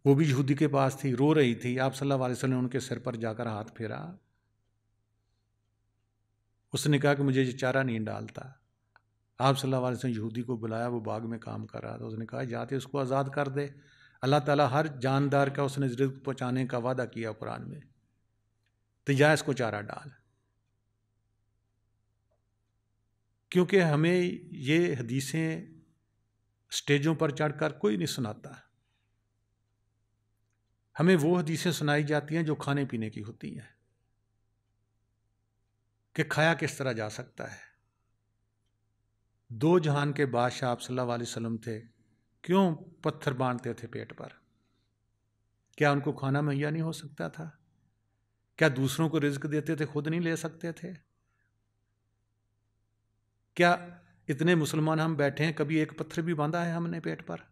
वो भी यहूदी के पास थी, रो रही थी। आप सल्लल्लाहु अलैहि वसल्लम ने उनके सिर पर जाकर हाथ फेरा। उसने कहा कि मुझे ये चारा नहीं डालता। आप सल्लल्लाहु अलैहि वसल्लम यहूदी को बुलाया, वो बाग में काम कर रहा था। उसने कहा जाते उसको आज़ाद कर दे, अल्लाह ताला हर जानदार का उसने रिज़्क़ पहुँचाने का वादा किया कुरान में, तो जा इसको चारा डाल। क्योंकि हमें ये हदीसें स्टेजों पर चढ़कर कोई नहीं सुनाता। हमें वो हदीसें सुनाई जाती हैं जो खाने पीने की होती हैं कि खाया किस तरह जा सकता है। दो जहान के बादशाह आप सल्लल्लाहु अलैहि वसल्लम थे, क्यों पत्थर बांधते थे पेट पर? क्या उनको खाना मुहैया नहीं हो सकता था? क्या दूसरों को रिज़्क़ देते थे, खुद नहीं ले सकते थे? क्या इतने मुसलमान हम बैठे हैं, कभी एक पत्थर भी बांधा है हमने पेट पर?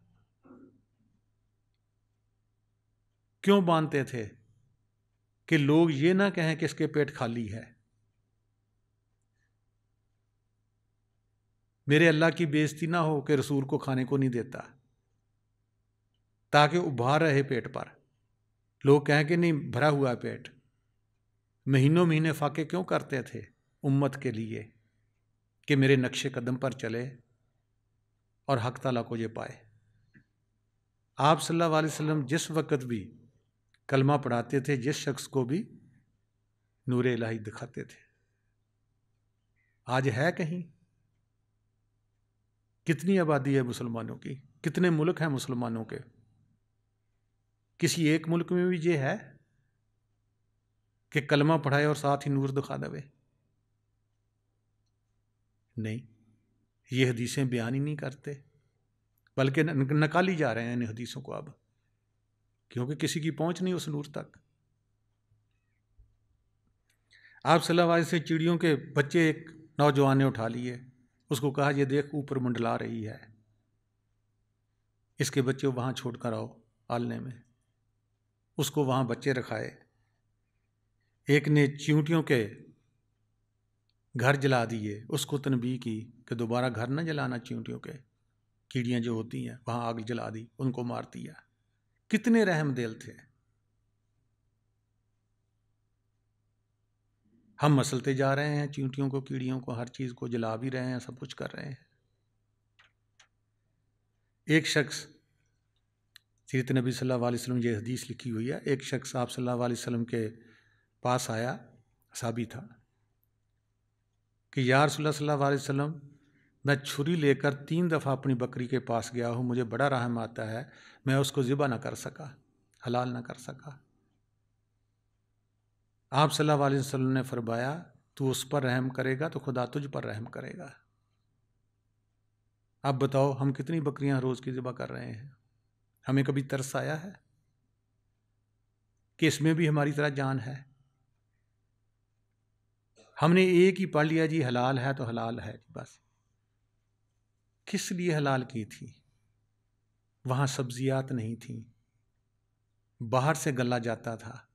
क्यों बांधते थे? कि लोग ये ना कहें कि इसके पेट खाली है, मेरे अल्लाह की बेइज्जती ना हो कि रसूल को खाने को नहीं देता, ताकि उभार रहे पेट पर, लोग कहें कि नहीं भरा हुआ पेट। महीनों महीने फाके क्यों करते थे उम्मत के लिए कि मेरे नक्शे कदम पर चले और हक ताला को ये पाए। आप सल्लल्लाहु अलैहि वसल्लम जिस वक़्त भी कलमा पढ़ाते थे, जिस शख्स को भी नूर इलाही दिखाते थे। आज है कहीं? कितनी आबादी है मुसलमानों की, कितने मुल्क हैं मुसलमानों के? किसी एक मुल्क में भी ये है कि कलमा पढ़ाए और साथ ही नूर दिखा देवे? नहीं, ये हदीसें बयान ही नहीं करते, बल्कि नकाली जा रहे हैं इन हदीसों को अब, क्योंकि किसी की पहुंच नहीं उस नूर तक। आप सल्लल्लाहु अलैहि वसल्लम से चिड़ियों के बच्चे एक नौजवान ने उठा लिए, उसको कहा ये देख ऊपर मंडला रही है, इसके बच्चे वहाँ छोड़ कर आओ आलने में। उसको वहाँ बच्चे रखाए। एक ने चींटियों के घर जला दिए, उसको तनबीह की कि दोबारा घर न जलाना, चींटियों के, कीड़ियाँ जो होती हैं वहाँ आग जला दी, उनको मार दिया। कितने रहम दिल थे। हम मसलते जा रहे हैं, चींटियों को, कीड़ियों को, हर चीज़ को जला भी रहे हैं, सब कुछ कर रहे हैं। एक शख्स, सीरत नबी सल्लल्लाहु अलैहि वसल्लम, ये हदीस लिखी हुई है, एक शख्स आप सल्लल्लाहु अलैहि वसल्लम के पास आया, साबी था, कि या रसूलल्लाह सल्लल्लाहु अलैहि वसल्लम, मैं छुरी लेकर 3 दफ़ा अपनी बकरी के पास गया हूँ, मुझे बड़ा रहम आता है, मैं उसको ज़िबा ना कर सका, हलाल ना कर सका। आप सल्लल्लाहु अलैहि वसल्लम ने फरमाया, तू उस पर रहम करेगा तो खुदा तुझ पर रहम करेगा। अब बताओ, हम कितनी बकरियां रोज़ की ज़िबा कर रहे हैं? हमें कभी तरस आया है कि इसमें भी हमारी तरह जान है? हमने एक ही पढ़ लिया जी, हलाल है तो हलाल है, बस। किस लिए हलाल की थी? वहाँ सब्जियात नहीं थी, बाहर से गला जाता था।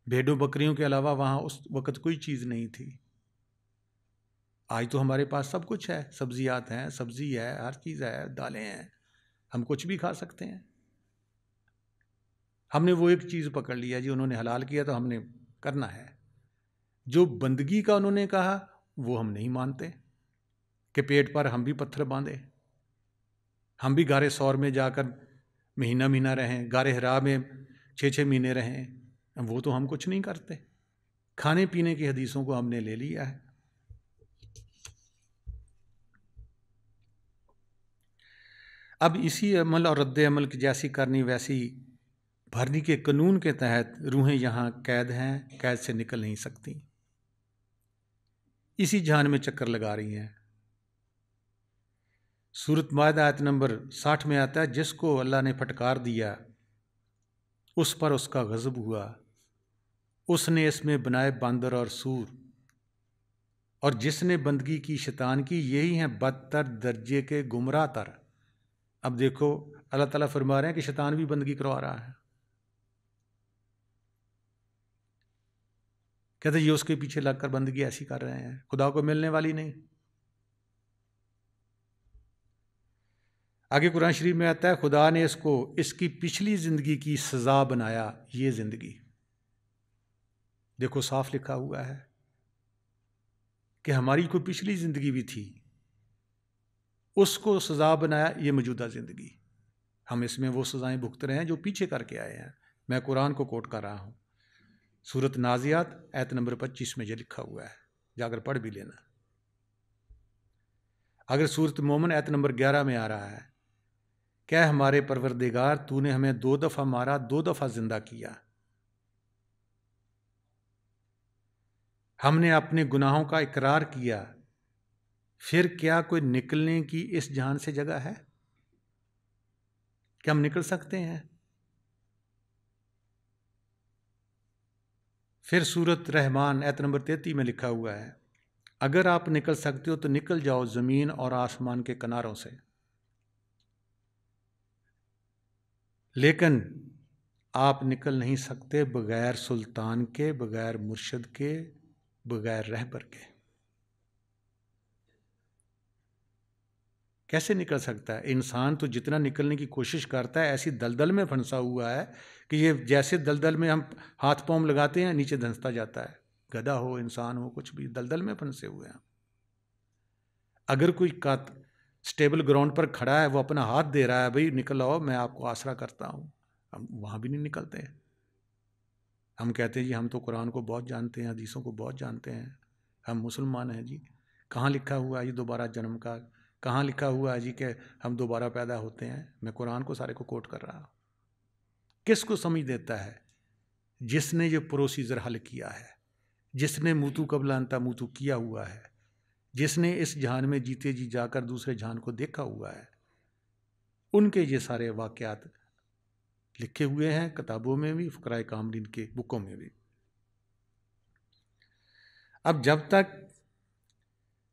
भेड़ों बकरियों के अलावा वहाँ उस वक़्त कोई चीज़ नहीं थी। आज तो हमारे पास सब कुछ है, सब्जियात हैं, सब्जी है, हर चीज़ है, दालें हैं, हम कुछ भी खा सकते हैं। हमने वो एक चीज़ पकड़ लिया जी, उन्होंने हलाल किया तो हमने करना है। जो बंदगी का उन्होंने कहा वो हम नहीं मानते, कि पेट पर हम भी पत्थर बांधे, हम भी गारे सौर में जाकर महीना महीना रहें, गारे हिरा में 6-6 महीने रहें, वो तो हम कुछ नहीं करते। खाने पीने की हदीसों को हमने ले लिया है। अब इसी अमल और रद्द अमल की जैसी करनी वैसी भरनी के कानून के तहत रूहें यहाँ कैद हैं, कैद से निकल नहीं सकती, इसी जहान में चक्कर लगा रही हैं। सूरत मायदा आयत नंबर 60 में आता है, जिसको अल्लाह ने फटकार दिया उस पर उसका गज़ब हुआ, उसने इसमें बनाए बांदर और सूर, और जिसने बंदगी की शैतान की, यही हैं बदतर दर्जे के गुमराह तर। अब देखो, अल्लाह ताला फरमा रहे हैं कि शैतान भी बंदगी करवा रहा है। कहते ये उसके पीछे लगकर बंदगी ऐसी कर रहे हैं, खुदा को मिलने वाली नहीं। आगे कुरान शरीफ में आता है, खुदा ने इसको इसकी पिछली ज़िंदगी की सज़ा बनाया। ये ज़िंदगी देखो साफ लिखा हुआ है कि हमारी कोई पिछली ज़िंदगी भी थी, उसको सज़ा बनाया ये मौजूदा ज़िंदगी। हम इसमें वो सज़ाएं भुगत रहे हैं जो पीछे करके आए हैं। मैं कुरान को कोट कर रहा हूँ, सूरत नाज़ियात आयत नंबर 25 में ये लिखा हुआ है, जाकर पढ़ भी लेना। अगर सूरत मोमिन आयत नंबर 11 में आ रहा है, क्या हमारे परवरदिगार, तूने हमें 2 दफ़ा मारा, 2 दफ़ा जिंदा किया, हमने अपने गुनाहों का इकरार किया, फिर क्या कोई निकलने की इस जहान से जगह है? क्या हम निकल सकते हैं? फिर सूरत रहमान आयत नंबर 33 में लिखा हुआ है, अगर आप निकल सकते हो तो निकल जाओ ज़मीन और आसमान के किनारों से, लेकिन आप निकल नहीं सकते बगैर सुल्तान के, बगैर मुर्शिद के, बगैर रहबर के। कैसे निकल सकता है? इंसान तो जितना निकलने की कोशिश करता है, ऐसी दलदल में फंसा हुआ है कि ये जैसे दलदल में हम हाथ पांव लगाते हैं, नीचे धंसता जाता है। गधा हो, इंसान हो, कुछ भी, दलदल में फंसे हुए हैं। अगर कोई स्टेबल ग्राउंड पर खड़ा है, वो अपना हाथ दे रहा है, भाई निकल आओ, मैं आपको आसरा करता हूँ, हम वहाँ भी नहीं निकलते। हम कहते हैं जी हम तो कुरान को बहुत जानते हैं, हदीसों को बहुत जानते हैं, हम मुसलमान हैं जी। कहाँ लिखा हुआ है ये दोबारा जन्म का? कहाँ लिखा हुआ है जी कि हम दोबारा पैदा होते हैं? मैं कुरान को सारे को कोट कर रहा हूँ। किसको समझ देता है? जिसने ये प्रोसीजर हल किया है, जिसने मूतू कबला अंता मूतू किया हुआ है, जिसने इस जहान में जीते जी जाकर दूसरे जहान को देखा हुआ है, उनके ये सारे वाक़यात लिखे हुए हैं किताबों में भी, फ़ुक़राए कामलीन के बुकों में भी। अब जब तक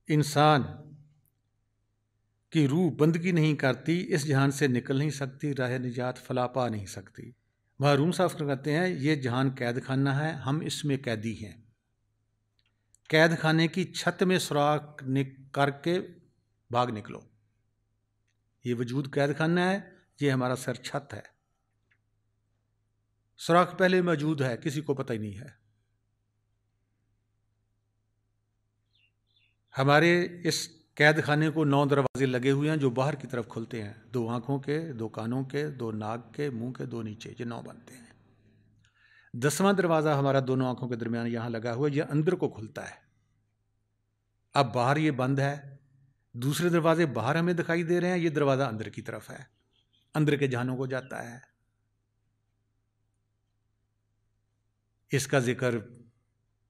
इंसान की रूह बंदगी नहीं करती, इस जहान से निकल नहीं सकती, राह निजात फला पा नहीं सकती। वह रूम साफ कहते हैं, ये जहान कैद खाना है, हम इसमें कैदी हैं। कैद खाने की छत में सुराख करके भाग निकलो। ये वजूद कैद खाना है, ये हमारा सर छत है। सुराख पहले मौजूद है, किसी को पता ही नहीं है। हमारे इस कैद खाने को 9 दरवाजे लगे हुए हैं जो बाहर की तरफ खुलते हैं, 2 आँखों के, 2 कानों के, 2 नाक के, मुंह के, 2 नीचे, ये 9 बनते हैं। 10वां दरवाज़ा हमारा दोनों आँखों के दरमियान यहाँ लगा हुआ है, ये अंदर को खुलता है। अब बाहर ये बंद है, दूसरे दरवाजे बाहर हमें दिखाई दे रहे हैं, ये दरवाज़ा अंदर की तरफ है, अंदर के जहानों को जाता है। इसका जिक्र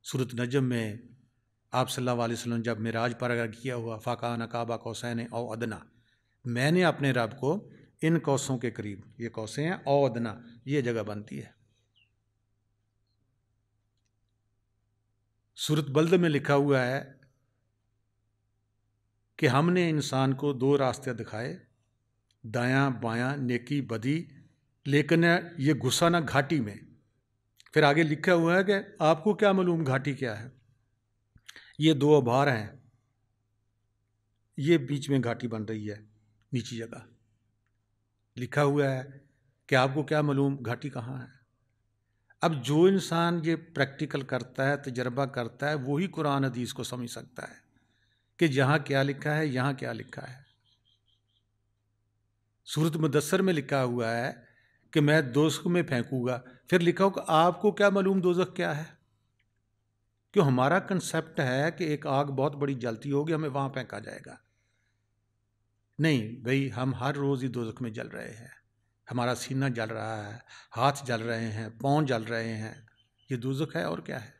सूरत नजम में आप सल्लल्लाहु अलैहि वसल्लम जब मिराज पर अगर किया हुआ, फ़ाकान काबा कौसैन औ अदना, मैंने अपने रब को इन कौसों के करीब, ये कौसें हैं, औ अदना ये जगह बनती है। सूरत बल्द में लिखा हुआ है कि हमने इंसान को 2 रास्ते दिखाए, दायां बायां, नेकी बदी, लेकिन ये घुसा ना घाटी में। फिर आगे लिखा हुआ है कि आपको क्या मालूम घाटी क्या है, ये 2 आभार हैं, ये बीच में घाटी बन रही है, नीची जगह। लिखा हुआ है कि आपको क्या मालूम घाटी कहाँ है। अब जो इंसान ये प्रैक्टिकल करता है, तजर्बा करता है, वही कुरान हदीस को समझ सकता है कि यहाँ क्या लिखा है, यहाँ क्या लिखा है। सूरत मुदस्सर में लिखा हुआ है कि मैं दोज़ख में फेंकूंगा, फिर लिखा हो कि आपको क्या मालूम दोज़ख क्या है। क्यों? हमारा कंसेप्ट है कि एक आग बहुत बड़ी जलती होगी, हमें वहाँ फेंका जाएगा। नहीं भाई, हम हर रोज़ ही दोज़ख में जल रहे हैं। हमारा सीना जल रहा है, हाथ जल रहे हैं, पाँव जल रहे हैं, ये दोज़ख है और क्या है।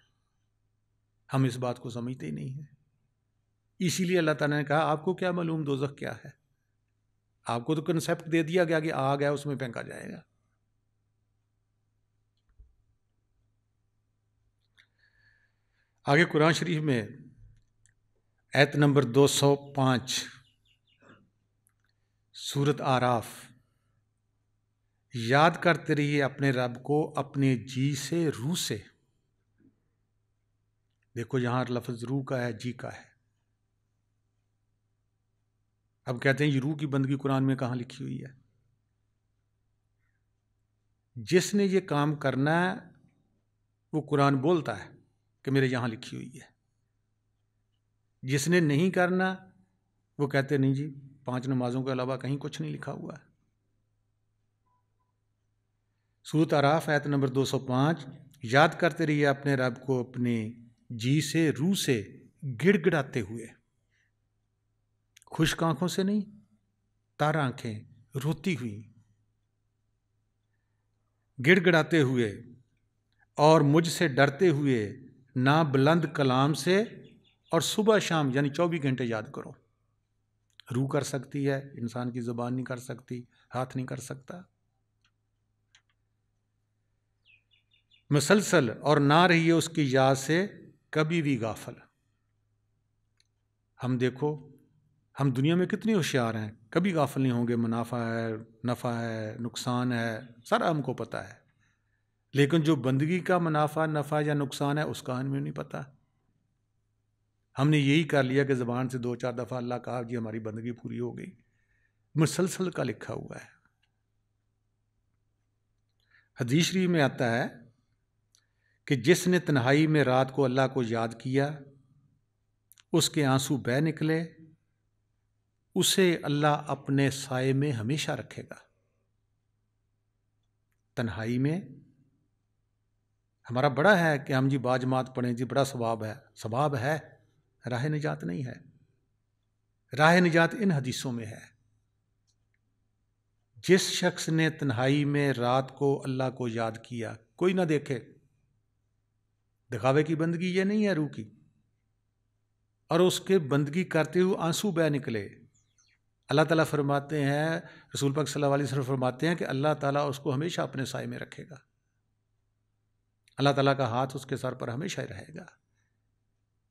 हम इस बात को समझते ही नहीं हैं। इसीलिए अल्लाह ताला ने कहा आपको क्या मालूम दोज़ख क्या है। आपको तो कंसेप्ट दे दिया गया कि आग है, उसमें फेंका जाएगा। आगे कुरान शरीफ में आयत नंबर 205 सूरत आराफ, याद करते रहिए अपने रब को अपने जी से, रूह से। देखो यहां लफ्ज़ रूह का है, जी का है। अब कहते हैं ये रूह की बंदगी कुरान में कहाँ लिखी हुई है। जिसने ये काम करना है वो कुरान बोलता है कि मेरे यहाँ लिखी हुई है। जिसने नहीं करना वो कहते नहीं जी, 5 नमाजों के अलावा कहीं कुछ नहीं लिखा हुआ है। सूरत आराफ आयत नंबर 205, याद करते रहिए अपने रब को अपने जी से, रूह से, गिड़गिड़ाते हुए। खुश्क आंखों से नहीं, तार आंखें रोती हुई, गिड़गिड़ाते हुए, और मुझसे डरते हुए, ना बुलंद कलाम से, और सुबह शाम यानी 24 घंटे याद करो। रूह कर सकती है, इंसान की ज़ुबान नहीं कर सकती, हाथ नहीं कर सकता। मुसलसल, और ना रहिए उसकी याद से कभी भी गाफल। हम देखो, हम दुनिया में कितने होशियार हैं, कभी गाफिल नहीं होंगे। मुनाफा है, नफ़ा है, नुकसान है, सारा हमको पता है। लेकिन जो बंदगी का मुनाफा, नफ़ा या नुकसान है उसका हमें नहीं पता। हमने यही कर लिया कि ज़बान से 2-4 दफ़ा अल्लाह कहा जी हमारी बंदगी पूरी हो गई। मुसलसल का लिखा हुआ है। हदीस शरीफ में आता है कि जिसने तन्हाई में रात को अल्लाह को याद किया, उसके आंसू बह निकले, उसे अल्लाह अपने साए में हमेशा रखेगा। तन्हाई में हमारा बड़ा है कि हम जी बाजमात पढ़ें जी, बड़ा सवाब है, राह निजात नहीं है। राह निजात इन हदीसों में है। जिस शख्स ने तन्हाई में रात को अल्लाह को याद किया, कोई ना देखे, दिखावे की बंदगी ये नहीं है रूह की, और उसके बंदगी करते हुए आंसू बह निकले, अल्लाह ताला फरमाते हैं, रसूल पाक सल्लल्लाहु अलैहि वसल्लम फरमाते हैं कि अल्लाह ताला उसको हमेशा अपने साए में रखेगा। अल्लाह ताला का हाथ उसके सर पर हमेशा ही रहेगा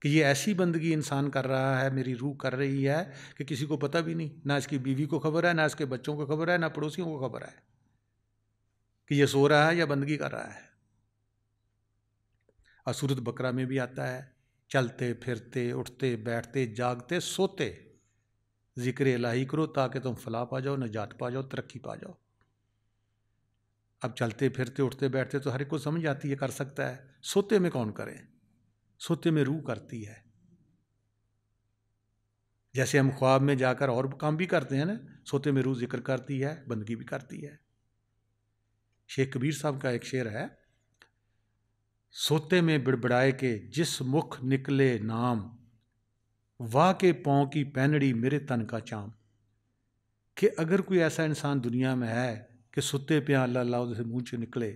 कि ये ऐसी बंदगी इंसान कर रहा है, मेरी रूह कर रही है कि किसी को पता भी नहीं, ना इसकी बीवी को खबर है, ना इसके बच्चों को खबर है, ना पड़ोसियों को खबर है कि ये सो रहा है या बंदगी कर रहा है। और सूरत बकरा में भी आता है, चलते फिरते, उठते बैठते, जागते सोते जिक्र इलाही करो ताकि तुम फलाह पा जाओ, नजात पा जाओ, तरक्की पा जाओ। अब चलते फिरते उठते बैठते तो हर एक को समझ आती है, कर सकता है। सोते में कौन करे? सोते में रूह करती है। जैसे हम ख्वाब में जाकर और काम भी करते हैं ना, सोते में रूह जिक्र करती है, बंदगी भी करती है। शेख कबीर साहब का एक शेर है, सोते में बिड़बिड़ाए के जिस मुख निकले नाम, वाह के पाँव की पैनड़ी मेरे तन का चाम। कि अगर कोई ऐसा इंसान दुनिया में है कि सुते पे अल्लाह अल्लाह से मुँह चो निकले,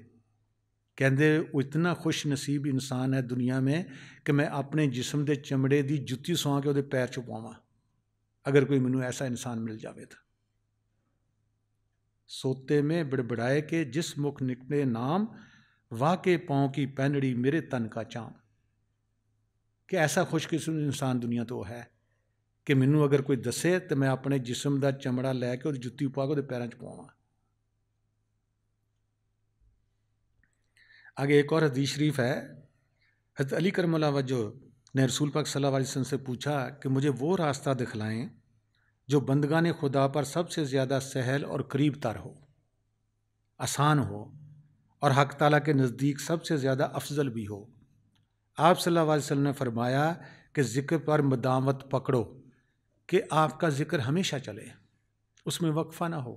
कहते वो इतना खुश नसीब इंसान है दुनिया में कि मैं अपने जिस्म के चमड़े की जुत्ती सुहा के वो पैर चो पावां, अगर कोई मैनू ऐसा इंसान मिल जाए तो। सोते में बिड़बिड़ाए के जिस मुख निकले नाम, वाह के पाँव की पैनड़ी मेरे तन का चाम। कि ऐसा खुशकिस्मत इंसान दुनिया तो है कि मैनू अगर कोई दसे तो मैं अपने जिस्म का चमड़ा लैके और जुत्ती पा के पैरों च पावां। आगे एक और हदीस शरीफ है, हज़रत अली करमल्लाहु वजह ने रसूल पाक सल्लल्लाहु अलैहि वसल्लम से पूछा कि मुझे वो रास्ता दिखलाएं जो बंदगाने खुदा पर सबसे ज़्यादा सहल और करीब तर हो, आसान हो और हक ताला के नज़दीक सबसे ज़्यादा अफजल भी हो। आप सल्लल्लाहु अलैहि वसल्लम ने फरमाया कि ज़िक्र पर मदावत पकड़ो, कि आपका ज़िक्र हमेशा चले, उसमें वक्फ़ा ना हो।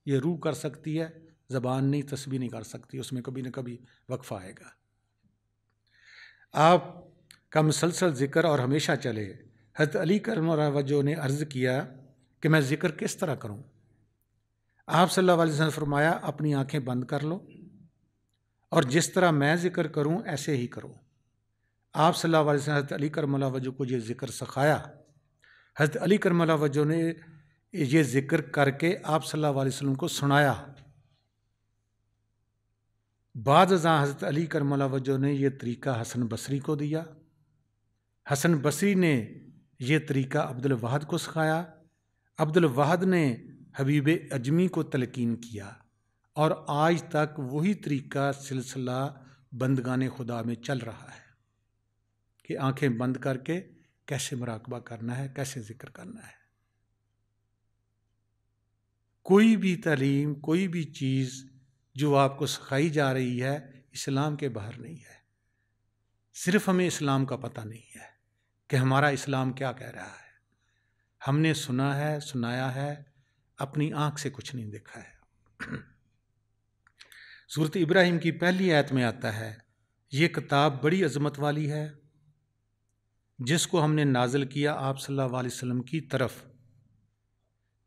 ये रूह कर सकती है, ज़बान नहीं, तस्बीह नहीं कर सकती, उसमें कभी न कभी वक्फ़ा आएगा। आपका मुसलसल ज़िक्र और हमेशा चले। हज़रत अली करमल्लाहु वजह ने अर्ज़ किया कि मैं ज़िक्र किस तरह करूँ? आप सल्लल्लाहु अलैहि वसल्लम ने फरमाया, अपनी आँखें बंद कर लो और जिस तरह मैं ज़िक्र करूँ ऐसे ही करो। आप सल्लल्लाहु अलैहि वसल्लम ने हज़रत अली करमल्लाहु वजह को ये ज़िक्र सिखाया। हज़रत अली करमल्लाहु वजह ने ये ज़िक्र करके आप सल्लल्लाहु अलैहि वसल्लम को सुनाया। बाद अज़ां हज़रत अली करमल्लाहु वजह ने यह तरीक़ा हसन बसरी को दिया। हसन बसरी ने यह तरीक़ा अब्दुल वाहिद को सिखाया। अब्दुल वाहिद ने हबीब अजमी को तलकीन किया और आज तक वही तरीक़ा सिलसिला बंदगाने खुदा में चल रहा है कि आँखें बंद करके कैसे मुराकबा करना है, कैसे ज़िक्र करना है। कोई भी तालीम, कोई भी चीज़ जो आपको सिखाई जा रही है इस्लाम के बाहर नहीं है। सिर्फ हमें इस्लाम का पता नहीं है कि हमारा इस्लाम क्या कह रहा है। हमने सुना है, सुनाया है, अपनी आँख से कुछ नहीं देखा है। सूरत इब्राहिम की पहली आयत में आता है, ये किताब बड़ी अज़मत वाली है जिसको हमने नाजिल किया आप सल्लल्लाहु अलैहि वसल्लम की तरफ,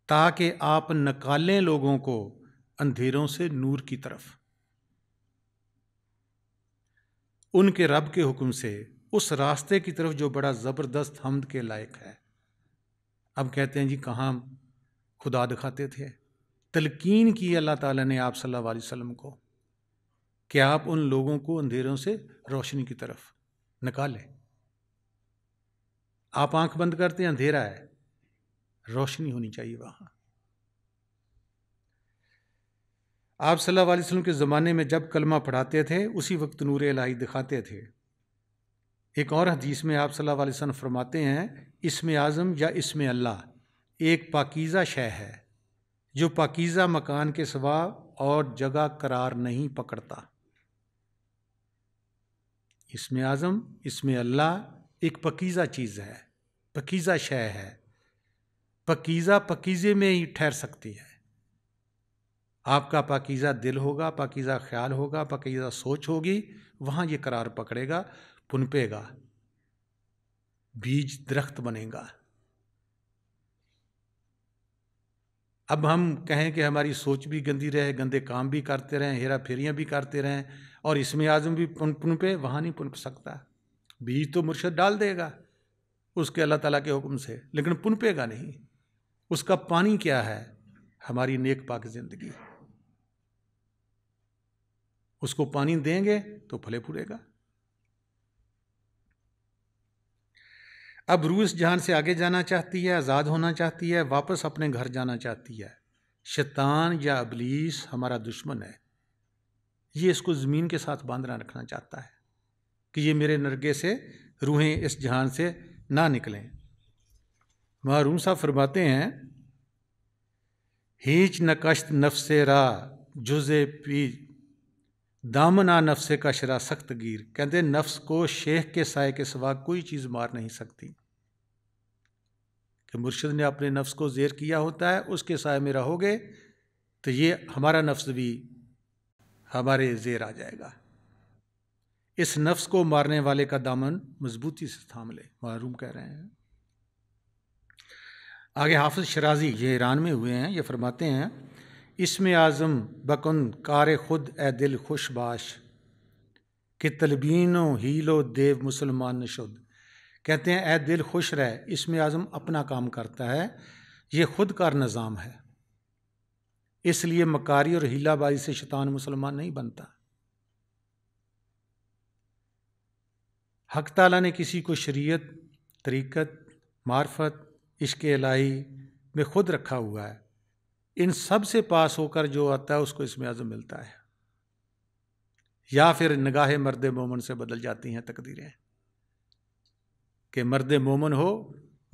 ताकि आप निकालें लोगों को अंधेरों से नूर की तरफ, उनके रब के हुक्म से उस रास्ते की तरफ जो बड़ा ज़बरदस्त हम्द के लायक है। अब कहते हैं जी कहाँ खुदा दिखाते थे? तलकीन की अल्लाह ताला ने आप सल्लल्लाहु अलैहि वसल्लम को कि आप उन लोगों को अंधेरों से रोशनी की तरफ निकालें। आप आंख बंद करते हैं, अंधेरा है, रोशनी होनी चाहिए वहाँ। आप सल्लल्लाहु अलैहि वसल्लम के ज़माने में जब कलमा पढ़ाते थे उसी वक्त नूर इलाही दिखाते थे। एक और हदीस में आप सल्लल्लाहु अलैहि वसल्लम फरमाते हैं, इस्म आज़म या इस्म अल्लाह एक पाकीज़ा शय है जो पाकीज़ा मकान के सिवा और जगह करार नहीं पकड़ता। इस्म आज़म, इस्म अल्लाह एक पकीज़ा चीज़ है, पकीज़ा शय है। पकीज़ा पकीज़े में ही ठहर सकती है। आपका पाकीज़ा दिल होगा, पाकीज़ा ख्याल होगा, पाकीज़ा सोच होगी, वहाँ ये करार पकड़ेगा, पुनपेगा, बीज दरख्त बनेगा। अब हम कहें कि हमारी सोच भी गंदी रहे, गंदे काम भी करते रहें, हेरा फेरियाँ भी करते रहें और इसमें आज़म भी पुनपे, वहाँ नहीं पुनप सकता। बीज तो मुर्शद डाल देगा उसके अल्लाह ताला के हुक्म से, लेकिन पुनपेगा नहीं। उसका पानी क्या है? हमारी नेक पाक ज़िंदगी। उसको पानी देंगे तो फले फूलेगा। अब रूह इस जहान से आगे जाना चाहती है, आज़ाद होना चाहती है, वापस अपने घर जाना चाहती है। शैतान या इब्लीस हमारा दुश्मन है, ये इसको ज़मीन के साथ बांधना रखना चाहता है कि ये मेरे नरगे से रूहें इस जहान से ना निकलें। महरूम साहब फरमाते हैं, हीच नकश्त नफ्से रा जुज़े पी दामना नफ्से का शरा सख्त गिर। कहते नफ्स को शेख के साय के सिवा कोई चीज़ मार नहीं सकती कि मुर्शिद ने अपने नफ्स को ज़ेर किया होता है, उसके साए में रहोगे तो ये हमारा नफ्स भी हमारे ज़ेर आ जाएगा। इस नफ्स को मारने वाले का दामन मजबूती से थाम ले, मारूम कह रहे हैं। आगे हाफिज शराजी, ये ईरान में हुए हैं, ये फरमाते हैं, इसमें आज़म बकुन कार खुद ए दिल खुशबाश कि तलबीनो हीलो देव मुसलमान शुद्ध। कहते हैं, ए दिल खुश रहे, इसमें आज़म अपना काम करता है, ये खुद कार निज़ाम है, इसलिए मकारी और हीलाबाजी से शैतान मुसलमान नहीं बनता। हक ताला ने किसी को शरीयत, तरीक़त, मार्फत, इश्क़ इलाही में खुद रखा हुआ है, इन सब से पास होकर जो आता है उसको इसमें आज़म मिलता है। या फिर निगाह मर्द मोमन से बदल जाती हैं तकदीरें कि मर्द मोमन हो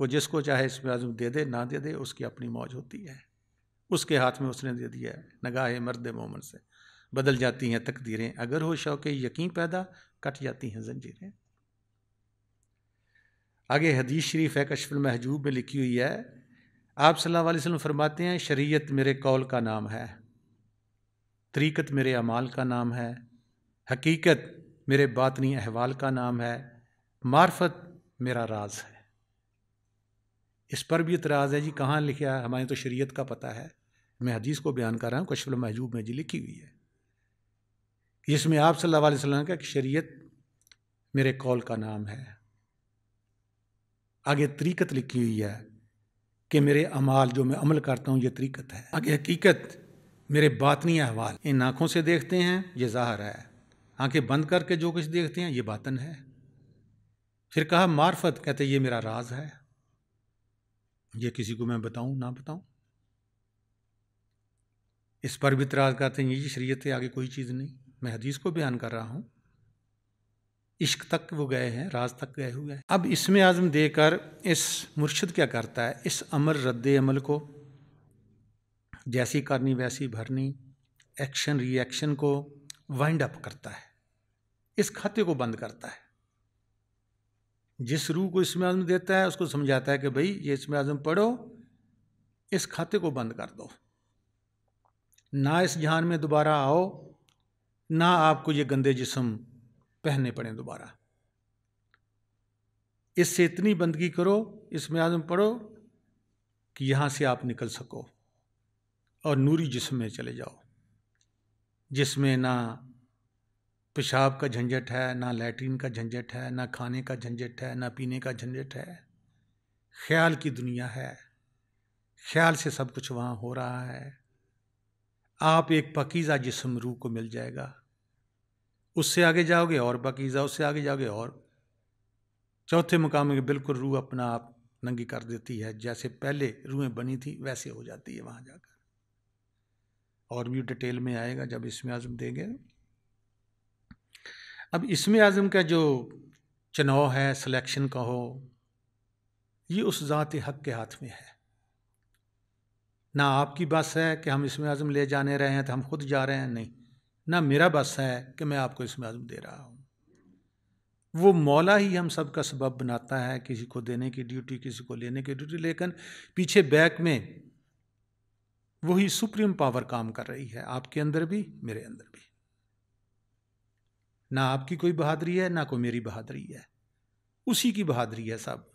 वो जिसको चाहे इसमें आज़म दे दे, ना दे दे, उसकी अपनी मौज होती है, उसके हाथ में उसने दे दिया है। निगाह मर्द मोमन से बदल जाती हैं तकदीरें, अगर हो शौक़ यकीन पैदा, कट जाती हैं जंजीरें। आगे हदीस शरीफ है, कश्फुल महजूब में लिखी हुई है, आप सल्लल्लाहु अलैहि वसल्लम फरमाते हैं, शरीयत मेरे कौल का नाम है, तरीक़त मेरे अमाल का नाम है, हकीकत मेरे बातनी अहवाल का नाम है, मार्फत मेरा राज है। इस पर भी इतराज़ है जी, कहाँ लिखा है, हमारे तो शरीयत का पता है। मैं हदीस को बयान कर रहा हूँ, कश्फुल महजूब में जी लिखी हुई है, इसमें आप सल्लल्लाहु अलैहि वसल्लम का शरीयत मेरे कौल का नाम है। आगे तरीक़त लिखी हुई है कि मेरे अमाल, जो मैं अमल करता हूँ, ये तरीक़त है। आगे हकीकत मेरे बातनी अहवाल, इन आँखों से देखते हैं ये ज़ाहिर है, आँखें बंद करके जो कुछ देखते हैं ये बातन है। फिर कहा मार्फत, कहते ये मेरा राज है, ये किसी को मैं बताऊं ना बताऊं। इस पर भी इतराज़ करते हैं, ये शरीयत से आगे कोई चीज़ नहीं, मैं हदीस को बयान कर रहा हूं। इश्क तक वो गए हैं, राज तक गए हुए हैं। अब इसमें आज़म देकर इस मुर्शिद क्या करता है, इस अमर रद्द अमल को जैसी करनी वैसी भरनी, एक्शन रिएक्शन को वाइंड अप करता है, इस खाते को बंद करता है। जिस रूह को इसमें आज़म देता है उसको समझाता है कि भाई ये इसमें आज़म पढ़ो, इस खाते को बंद कर दो, ना इस जहान में दोबारा आओ, ना आपको ये गंदे जिस्म पहनने पड़े दोबारा। इससे इतनी बंदगी करो, इसमें आज़म पढ़ो कि यहाँ से आप निकल सको और नूरी जिस्म में चले जाओ, जिसमें ना पेशाब का झंझट है, ना लैट्रिन का झंझट है, ना खाने का झंझट है, ना पीने का झंझट है। ख्याल की दुनिया है, ख्याल से सब कुछ वहाँ हो रहा है। आप एक पाकीज़ा जिस्म रूह को मिल जाएगा, उससे आगे जाओगे और पाकीज़ा, उससे आगे जाओगे और चौथे मुकाम में बिल्कुल रूह अपना आप नंगी कर देती है, जैसे पहले रूहें बनी थी वैसे हो जाती है वहाँ जाकर। और भी डिटेल में आएगा जब इसमें आज़म देंगे। अब इसमें आज़म का जो चुनाव है, सिलेक्शन का हो, ये उस ज़ात हक़ के हाथ में है। ना आपकी बस है कि हम इसमें आज़म ले जाने रहे हैं तो हम खुद जा रहे हैं, नहीं, ना मेरा बस है कि मैं आपको इसमें आज़म दे रहा हूँ। वो मौला ही हम सब का सबब बनाता है, किसी को देने की ड्यूटी, किसी को लेने की ड्यूटी, लेकिन पीछे बैक में वही सुप्रीम पावर काम कर रही है, आपके अंदर भी मेरे अंदर भी। ना आपकी कोई बहादुरी है, ना कोई मेरी बहादुरी है, उसी की बहादुरी है सब।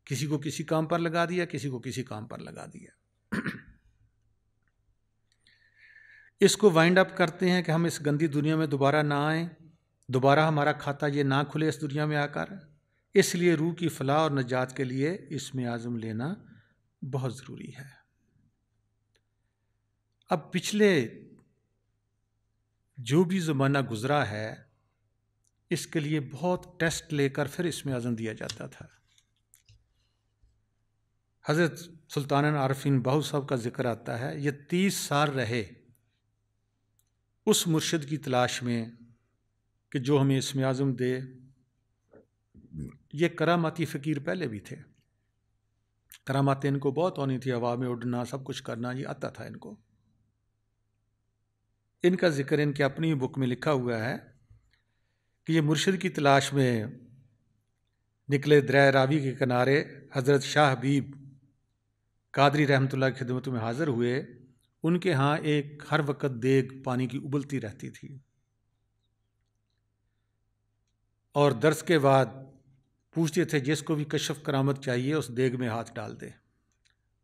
किसी को किसी काम पर लगा दिया, किसी को किसी काम पर लगा दिया। इसको वाइंड अप करते हैं कि हम इस गंदी दुनिया में दोबारा ना आए, दोबारा हमारा खाता ये ना खुले इस दुनिया में आकर। इसलिए रूह की फलाह और नजात के लिए इसमें आज़म लेना बहुत ज़रूरी है। अब पिछले जो भी ज़माना गुज़रा है, इसके लिए बहुत टेस्ट लेकर फिर इसमें आज़म दिया जाता था। हज़रत सुल्तान आरफीन बाहू साहब का जिक्र आता है, ये 30 साल रहे उस मुर्शिद की तलाश में कि जो हमें इसमें आज़म दे। ये करामाती फ़कीर पहले भी थे, करामातें इनको बहुत होनी थी, हवा में उड़ना, सब कुछ करना, ये आता था इनको। इनका जिक्र इनके अपनी बुक में लिखा हुआ है कि ये मुर्शिद की तलाश में निकले दरिया रावी के किनारे हज़रत शाह हबीब कादरी रहमतुल्लाह की खिदमत में हाज़िर हुए। उनके यहाँ एक हर वक्त देग पानी की उबलती रहती थी और दर्स के बाद पूछते थे जिसको भी कशफ करामत चाहिए उस देग में हाथ डाल दे।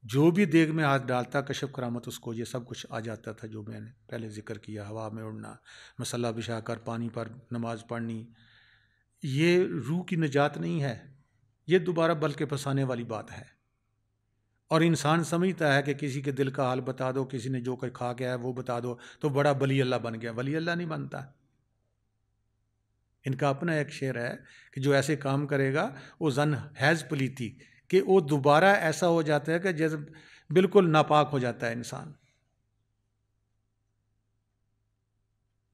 जो भी देग में हाथ डालता कशफ करामत उसको ये सब कुछ आ जाता था जो मैंने पहले जिक्र किया, हवा में उड़ना, मसल्ला बिछाकर पानी पर नमाज पढ़नी। ये रूह की निजात नहीं है, ये दोबारा बल के फंसाने वाली बात है। और इंसान समझता है कि किसी के दिल का हाल बता दो, किसी ने जो खा गया है वो बता दो तो बड़ा वली अल्लाह बन गया। वली अल्लाह नहीं बनता। इनका अपना एक शेर है कि जो ऐसे काम करेगा वो जन हैज़ पलीती, कि वो दोबारा ऐसा हो जाता है कि जैसे बिल्कुल नापाक हो जाता है इंसान।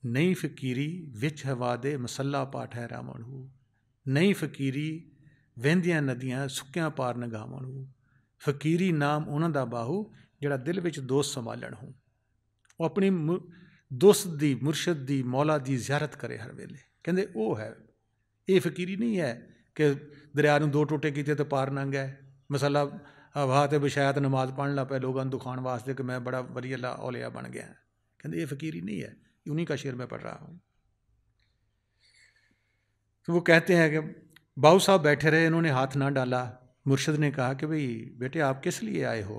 नई फ़कीरी विच हवा दे मसल्ला पाठ है रावण हूँ, नई फ़कीरी वਹਿੰਦੀਆਂ नदियाँ सुक्कियां पार नगावण हूँ, फ़कीरी नाम उन्हां दा बाहू जिहड़ा दिल विच दोस्त संभालण हूँ। वो अपनी दोस्त दी, मुर्शद दी, मौला दी ज़ियारत करे हर वेले। कहंदे वो है, ये फ़कीरी नहीं है कि दरिया नूं दो टोटे कीते तो पार लंघ गए, मसला हवा ते बिछाया तो नमाज पढ़न लग पे लोगों को दिखाने वास्ते कि मैं बड़ा वली अल्लाह औलिया बन गया। कहंदे ये फ़कीरी नहीं है। उन्हीं का शेर मैं पढ़ रहा हूँ। तो वो कहते हैं कि बाबू साहब बैठे रहे, इन्होंने हाथ ना डाला। मुर्शिद ने कहा कि भाई बेटे आप किस लिए आए हो?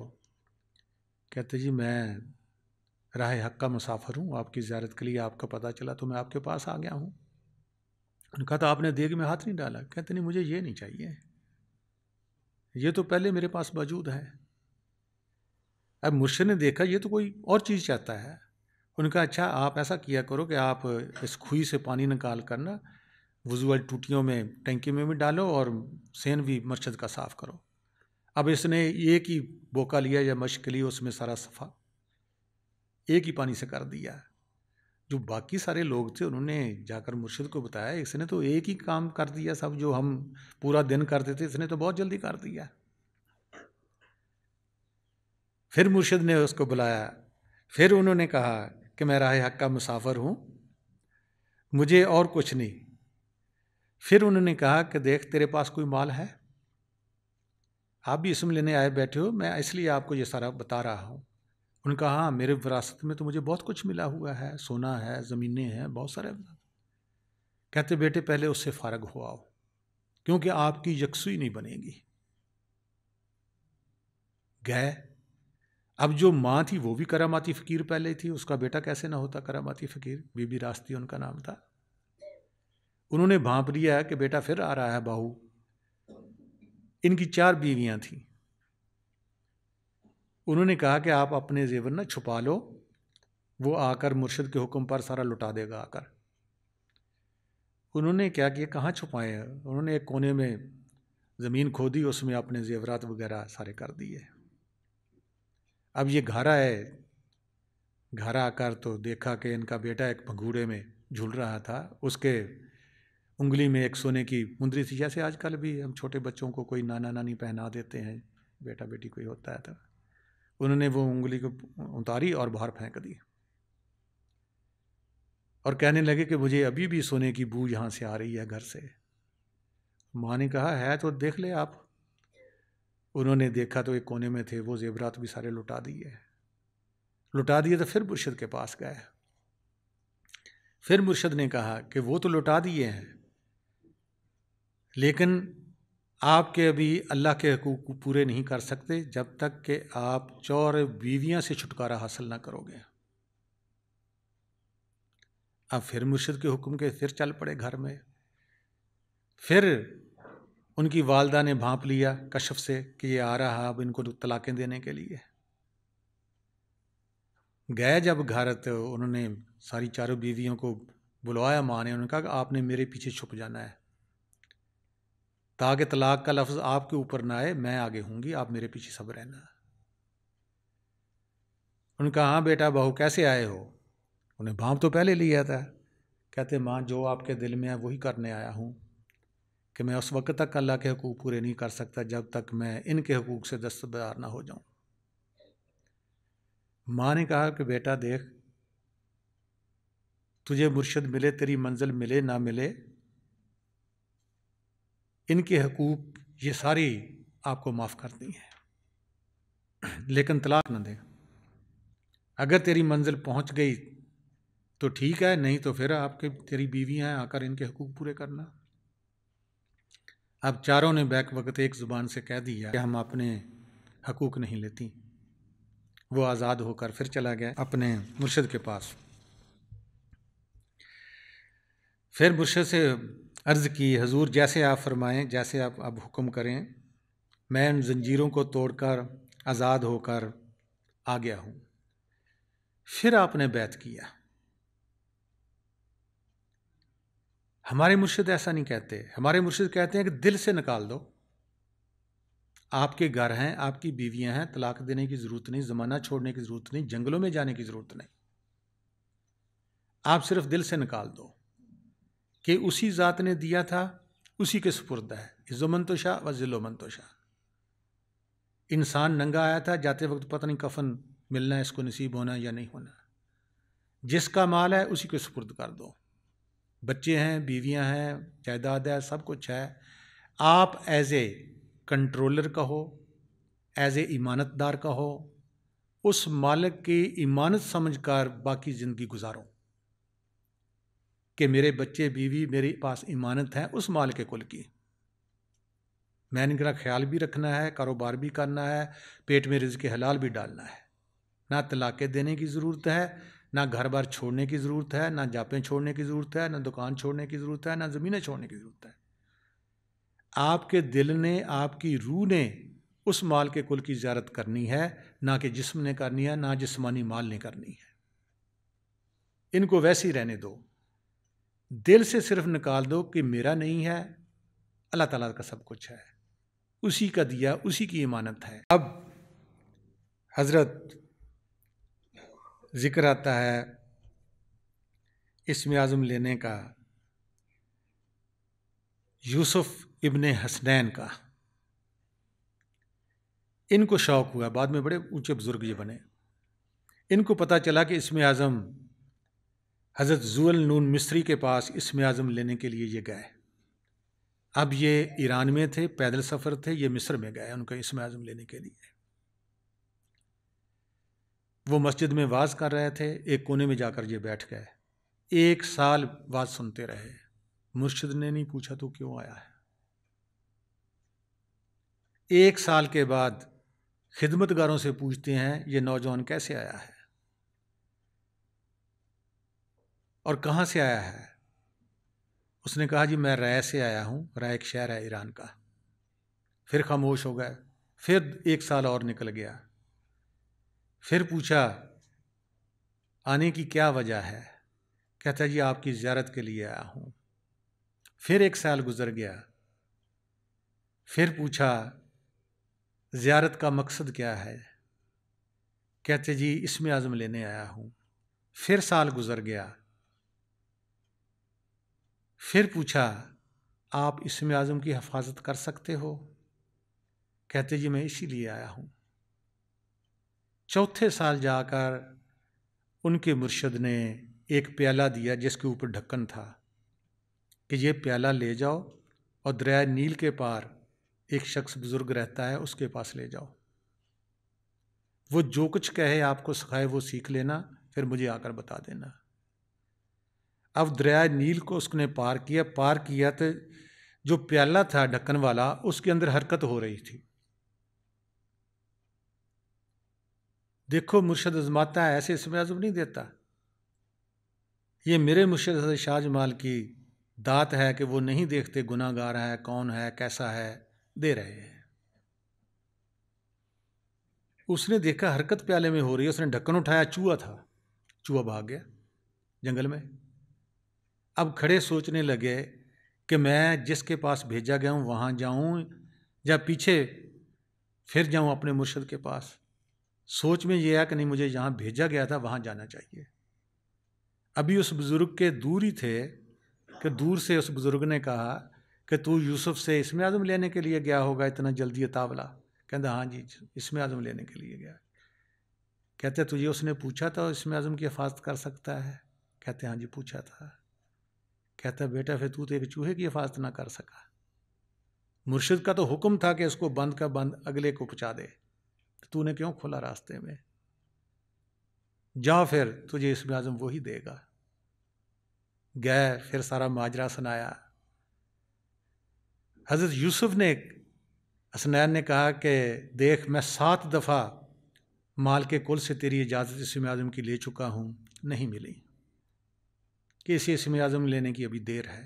कहते जी मैं राह हक का मुसाफिर हूँ, आपकी ज़ियारत के लिए आपका पता चला तो मैं आपके पास आ गया हूँ। उन्होंने कहा तो आपने देग में हाथ नहीं डाला? कहते नहीं मुझे ये नहीं चाहिए, ये तो पहले मेरे पास मौजूद है। अब मुर्शिद ने देखा ये तो कोई और चीज़ चाहता है। उनका अच्छा आप ऐसा किया करो कि आप इस खुई से पानी निकाल कर ना वज़ू वाली टूटियों में टंकी में भी डालो और सेन भी मस्जिद का साफ़ करो। अब इसने एक ही बोका लिया या मश्क ली, उसमें सारा सफ़ा एक ही पानी से कर दिया। जो बाकी सारे लोग थे उन्होंने जाकर मुर्शिद को बताया इसने तो एक ही काम कर दिया, सब जो हम पूरा दिन करते थे इसने तो बहुत जल्दी कर दिया। फिर मुर्शिद ने उसको बुलाया, फिर उन्होंने कहा कि मैं राह हक का मुसाफिर हूँ, मुझे और कुछ नहीं। फिर उन्होंने कहा कि देख तेरे पास कोई माल है? आप भी इसम लेने आए बैठे हो, मैं इसलिए आपको ये सारा बता रहा हूँ। उन्होंने कहा हाँ मेरे विरासत में तो मुझे बहुत कुछ मिला हुआ है, सोना है, ज़मीनें हैं, बहुत सारे। कहते बेटे पहले उससे फ़ारग हो आओ, क्योंकि आपकी यकसुई नहीं बनेगी। गए। अब जो माँ थी वो भी करामाती फ़कीर पहले थी, उसका बेटा कैसे ना होता करामाती फ़कीर? बीबी रास्ती उनका नाम था। उन्होंने भांप लिया कि बेटा फिर आ रहा है बहू। इनकी 4 बीवियाँ थीं। उन्होंने कहा कि आप अपने जेवर ना छुपा लो, वो आकर मुर्शिद के हुक्म पर सारा लुटा देगा आकर। उन्होंने क्या किया, कहाँ छुपाए? उन्होंने एक कोने में ज़मीन खोदी, उसमें अपने जेवरात वगैरह सारे कर दिए। अब ये घर आए, घर आकर तो देखा कि इनका बेटा एक भंगूरे में झूल रहा था, उसके उंगली में एक सोने की मुंदरी थी। जैसे आजकल भी हम छोटे बच्चों को कोई नाना नानी पहना देते हैं, बेटा बेटी कोई होता है तो उन्होंने वो उंगली को उतारी और बाहर फेंक दी और कहने लगे कि मुझे अभी भी सोने की बू यहाँ से आ रही है घर से। माँ ने कहा है तो देख ले आप। उन्होंने देखा तो एक कोने में थे, वो जेवरात भी सारे लुटा दिए तो फिर मुर्शिद के पास गए। फिर मुर्शिद ने कहा कि वो तो लुटा दिए हैं, लेकिन आपके अभी अल्लाह के हकूक़ पूरे नहीं कर सकते जब तक कि आप 4 बीवियाँ से छुटकारा हासिल ना करोगे। अब फिर मुर्शिद के हुक्म के फिर चल पड़े घर में। फिर उनकी वालदा ने भांप लिया कशफ से कि ये आ रहा, अब इनको तलाक़ें देने के लिए। गए जब घर तो उन्होंने सारी 4 बीवियों को बुलवाया। माँ ने उन्होंने कहा कि आपने मेरे पीछे छुप जाना है ताकि तलाक का लफ्ज़ आपके ऊपर ना आए, मैं आगे होंगी, आप मेरे पीछे सब रहना। उन्होंने कहा हाँ बेटा बहू कैसे आए हो? उन्हें भांप तो पहले लिया था। कहते माँ जो आपके दिल में है वही करने आया हूँ कि मैं उस वक्त तक अल्लाह के हकूक़ पूरे नहीं कर सकता जब तक मैं इनके हकूक़ से दस्तबरदार ना हो जाऊँ। माँ ने कहा कि बेटा देख, तुझे मुर्शिद मिले, तेरी मंजिल मिले ना मिले, इनके हकूक़ ये सारी आपको माफ़ कर दी हैं। लेकिन तलाक न दे। अगर तेरी मंजिल पहुंच गई तो ठीक है, नहीं तो फिर आपके तेरी बीवियां हैं, आकर इनके हुकूक पूरे करना। अब चारों ने बैक वक्त एक ज़ुबान से कह दिया कि हम अपने हकूक़ नहीं लेती। वो आज़ाद होकर फिर चला गया अपने मुर्शिद के पास। फिर मुर्शिद से अर्ज़ की, हजूर जैसे आप फरमाएं, जैसे आप अब हुक्म करें, मैं उन जंजीरों को तोड़कर आज़ाद होकर आ गया हूँ। फिर आपने बैत किया। हमारे मुर्शिद ऐसा नहीं कहते। हमारे मुर्शिद कहते हैं कि दिल से निकाल दो। आपके घर हैं, आपकी बीवियां हैं, तलाक देने की ज़रूरत नहीं, ज़माना छोड़ने की ज़रूरत नहीं, जंगलों में जाने की ज़रूरत नहीं। आप सिर्फ दिल से निकाल दो कि उसी ज़ात ने दिया था, उसी के सुपुर्द है। इज़्ज़ोमन तो शाह व ज़िल्लोमन तो शाह। इंसान नंगा आया था, जाते वक्त पता नहीं कफन मिलना है, इसको नसीब होना या नहीं होना। जिसका माल है उसी के सुपुर्द कर दो। बच्चे हैं, बीवियां हैं, जायदाद है, सब कुछ है। आप एज ए कंट्रोलर कहो, एज ए इमानतदार कहो, उस मालिक की इमानत समझकर बाकी ज़िंदगी गुजारो कि मेरे बच्चे बीवी मेरे पास इमानत है उस माल के कुल की। मैंने इनका ख्याल भी रखना है, कारोबार भी करना है, पेट में रिज़्क़ हलाल भी डालना है। ना तलाक़े देने की ज़रूरत है, ना घर बार छोड़ने की ज़रूरत है, ना जापें छोड़ने की ज़रूरत है, ना दुकान छोड़ने की ज़रूरत है, ना ज़मीनें छोड़ने की ज़रूरत है। आपके दिल ने, आपकी रूह ने उस माल के कुल की ज़ियारत करनी है, ना कि जिस्म ने करनी है, ना जिस्मानी माल ने करनी है। इनको वैसे ही रहने दो। दिल से सिर्फ निकाल दो कि मेरा नहीं है, अल्लाह ताला का सब कुछ है, उसी का दिया, उसी की इमानत है। अब हज़रत ज़िक्र आता है इस्म आज़म लेने का यूसुफ इब्ने हसनैन का। इनको शौक़ हुआ, बाद में बड़े ऊंचे बुजुर्ग ये बने। इनको पता चला कि इस्म आज़म हज़रत ज़ुअल नून मिस्री के पास इस्म आज़म लेने के लिए ये गए। अब ये ईरान में थे, पैदल सफ़र थे, ये मिस्र में गए उनका इस्म आज़म लेने के लिए। वो मस्जिद में वाज़ कर रहे थे, एक कोने में जाकर ये बैठ गए। 1 साल वाज़ सुनते रहे। मुर्शिद ने नहीं पूछा तो क्यों आया है। 1 साल के बाद खिदमतगारों से पूछते हैं ये नौजवान कैसे आया है और कहाँ से आया है। उसने कहा जी मैं राय से आया हूँ, राय एक शहर है ईरान का। फिर खामोश हो गए। फिर 1 साल और निकल गया। फिर पूछा आने की क्या वजह है। कहता जी आपकी ज़ियारत के लिए आया हूँ। फिर 1 साल गुजर गया। फिर पूछा ज़ियारत का मकसद क्या है। कहते जी इस्म आज़म लेने आया हूँ। फिर साल गुजर गया। फिर पूछा आप इस्म आज़म की हिफाजत कर सकते हो। कहते जी मैं इसीलिए आया हूँ। चौथे साल जाकर उनके मुर्शिद ने एक प्याला दिया जिसके ऊपर ढक्कन था कि ये प्याला ले जाओ और दरिया नील के पार एक शख्स बुज़ुर्ग रहता है उसके पास ले जाओ। वो जो कुछ कहे आपको सिखाए वो सीख लेना, फिर मुझे आकर बता देना। अब दरिया नील को उसने पार किया तो जो प्याला था ढक्कन वाला उसके अंदर हरकत हो रही थी। देखो मुर्शिद आज़माता है, ऐसे इस्म आज़म नहीं देता। ये मेरे मुर्शिद हज़रत शाह जमाल की दात है कि वो नहीं देखते गुनाहगार है, कौन है, कैसा है, दे रहे हैं। उसने देखा हरकत प्याले में हो रही है, उसने ढक्कन उठाया, चूहा था। चूहा भाग गया जंगल में। अब खड़े सोचने लगे कि मैं जिसके पास भेजा गया हूँ वहाँ जाऊँ या पीछे फिर जाऊँ अपने मुर्शिद के पास। सोच में ये है कि नहीं मुझे जहाँ भेजा गया था वहाँ जाना चाहिए। अभी उस बुज़ुर्ग के दूर ही थे कि दूर से उस बुज़ुर्ग ने कहा कि तू यूसुफ से इस्म आज़म लेने के लिए गया होगा इतना जल्दी तावला। कहता हाँ जी इस्म आज़म लेने के लिए गया। कहते तुझे उसने पूछा था इस्म आज़म की हिफाजत कर सकता है। कहते हाँ जी पूछा था। कहता बेटा फिर तू तो एक चूहे की हिफाजत ना कर सका। मुर्शिद का तो हुक्म था कि उसको बंद का बंद अगले को पहुँचा दे। तूने क्यों खोला रास्ते में, जा फिर तुझे इसमें आज़म वही देगा। गए, फिर सारा माजरा सुनाया। हज़रत यूसुफ ने, हसनैन ने कहा कि देख मैं 7 दफ़ा माल के कुल से तेरी इजाज़त इसमें आज़म की ले चुका हूँ, नहीं मिली, कि इसे इसमें आज़म लेने की अभी देर है।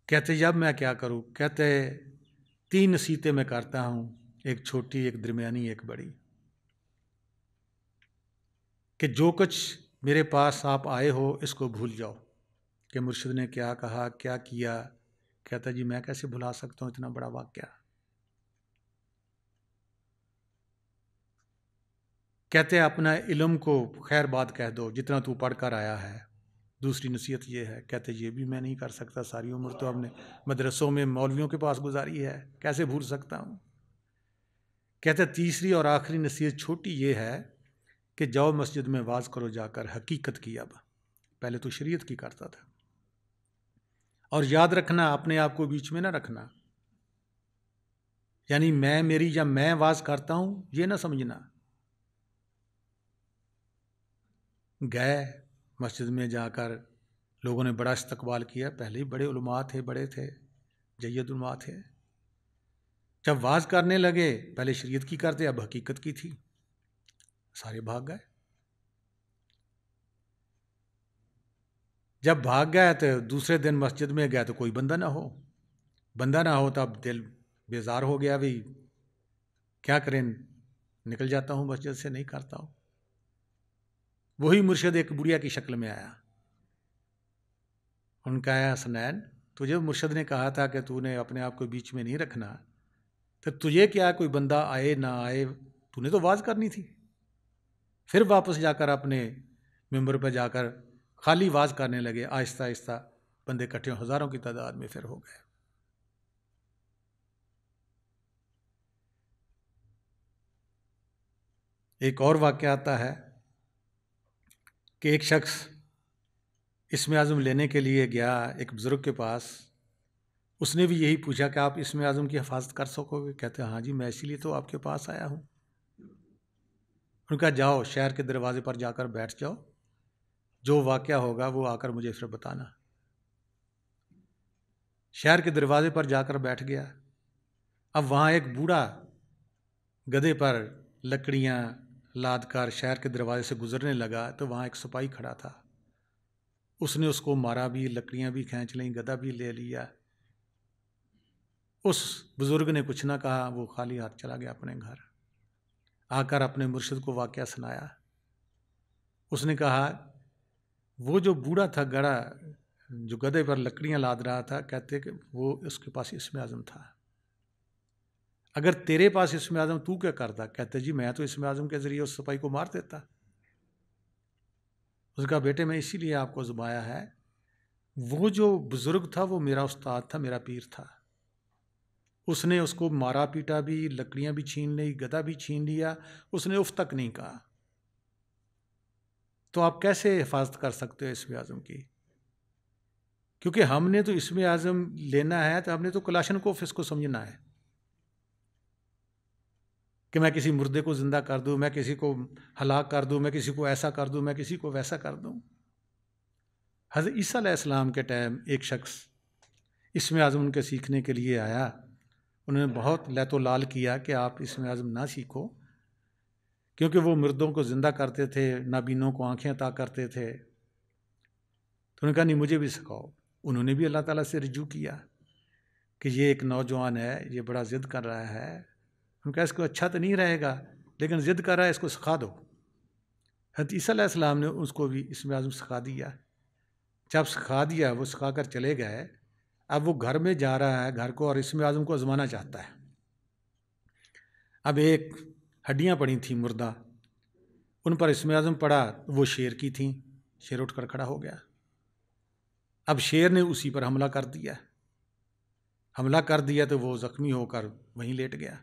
कहते जब मैं क्या करूँ, कहते 3 नसीहतें मैं करता हूँ, एक छोटी, एक दरमियानी, एक बड़ी, कि जो कुछ मेरे पास आप आए हो इसको भूल जाओ। कि मुर्शिद ने क्या कहा, क्या किया, कहता जी मैं कैसे भुला सकता हूँ इतना बड़ा वाक़या। कहते अपना इल्म को खैर बात कह दो जितना तू पढ़ कर आया है। दूसरी नसीहत ये है। कहते ये भी मैं नहीं कर सकता, सारी उम्र तो हमने मदरसों में मौलवियों के पास गुजारी है, कैसे भूल सकता हूँ। कहते तीसरी और आखिरी नसीहत छोटी ये है कि जाओ मस्जिद में वाज करो जाकर हकीकत की। अब पहले तो शरीयत की करता था। और याद रखना, अपने आप को बीच में ना रखना, यानी मैं मेरी या मैं वाज करता हूँ ये ना समझना। गए मस्जिद में जाकर लोगों ने बड़ा इस्तकबाल किया, पहले ही बड़े उलमा थे, बड़े थे, जय्यद उलमा थे। जब वाज करने लगे, पहले शरीयत की करते, अब हकीकत की थी, सारे भाग गए। जब भाग गए तो दूसरे दिन मस्जिद में गया तो कोई बंदा ना हो। बंदा ना हो तब दिल बेजार हो गया, भाई क्या करें, निकल जाता हूँ मस्जिद से, नहीं करता हूँ। वही मुर्शिद एक बुढ़िया की शक्ल में आया। उनका आया, हसनैन तुझे मुर्शिद ने कहा था कि तूने अपने आप को बीच में नहीं रखना, तो तुझे क्या कोई बंदा आए ना आए, तूने तो वाज करनी थी। फिर वापस जाकर अपने मेंबर पर जाकर खाली वाज करने लगे। आहिस्ता आहिस्ता बंदे इकट्ठे हज़ारों की तादाद में फिर हो गए। एक और वाक़या आता है कि एक शख्स इसमें आज़म लेने के लिए गया एक बुज़ुर्ग के पास। उसने भी यही पूछा कि आप इसमें आज़म की हिफाजत कर सकोगे। कहते हाँ जी, मैं इसीलिए तो आपके पास आया हूँ। उनका जाओ शहर के दरवाजे पर जाकर बैठ जाओ, जो वाक़या होगा वो आकर मुझे फिर बताना। शहर के दरवाजे पर जाकर बैठ गया। अब वहाँ एक बूढ़ा गधे पर लकड़ियाँ लाद कर शहर के दरवाजे से गुजरने लगा, तो वहाँ एक सिपाही खड़ा था। उसने उसको मारा भी, लकड़ियाँ भी खींच लीं, गधा भी ले लिया। उस बुज़ुर्ग ने कुछ ना कहा, वो खाली हाथ चला गया अपने घर। आकर अपने मुर्शिद को वाक़या सुनाया। उसने कहा वो जो बूढ़ा था गड़ा, जो गधे पर लकड़ियाँ लाद रहा था, कहते कि वो उसके पास इसमें आज़म था। अगर तेरे पास इसमें आज़म तू क्या करता? कहते जी मैं तो इसमें आज़म के ज़रिए उस सिपाही को मार देता। उसका बेटे मैं इसीलिए आपको ज़ुबाया है, वो जो बुज़ुर्ग था वो मेरा उस्ताद था, मेरा पीर था। उसने उसको मारा पीटा भी, लकड़ियाँ भी छीन ली, गधा भी छीन लिया, उसने उफ तक नहीं कहा। तो आप कैसे हिफाजत कर सकते हो इसमें आज़म की? क्योंकि हमने तो इसमें आज़म लेना है, तो हमने तो कलाशनकोफ इसको समझना है कि मैं किसी मुर्दे को ज़िंदा कर दूँ, मैं किसी को हलाक कर दूँ, मैं किसी को ऐसा कर दूँ, मैं किसी को वैसा कर दूँ। हज़रत ईसा अलैहिस्सलाम के टाइम एक शख्स इसमें आज़म उनके सीखने के लिए आया। उन्होंने बहुत लैतो लाल किया कि आप इसमें आज़म ना सीखो, क्योंकि वो मुर्दों को ज़िंदा करते थे, नाबीनों को आँखें अता करते थे। तो उन्होंने कहा नहीं, मुझे भी सिखाओ। उन्होंने भी अल्लाह ताला से रुजू किया कि ये एक नौजवान है, ये बड़ा ज़िद कर रहा है। उनका इसको अच्छा तो नहीं रहेगा, लेकिन ज़िद कर रहा है, इसको सिखा दो। हज़रत ईसा अलैहिस्सलाम ने उसको भी इसमें आज़म सिखा दिया। जब सिखा दिया, वो सिखा कर चले गए। अब वो घर में जा रहा है, घर को, और इसमें आज़म को आजमाना चाहता है। अब एक हड्डियाँ पड़ी थी मुर्दा, उन पर इसमें आज़म पड़ा, वो शेर की थी। शेर उठकर खड़ा हो गया। अब शेर ने उसी पर हमला कर दिया। हमला कर दिया तो वो ज़ख्मी होकर वहीं लेट गया।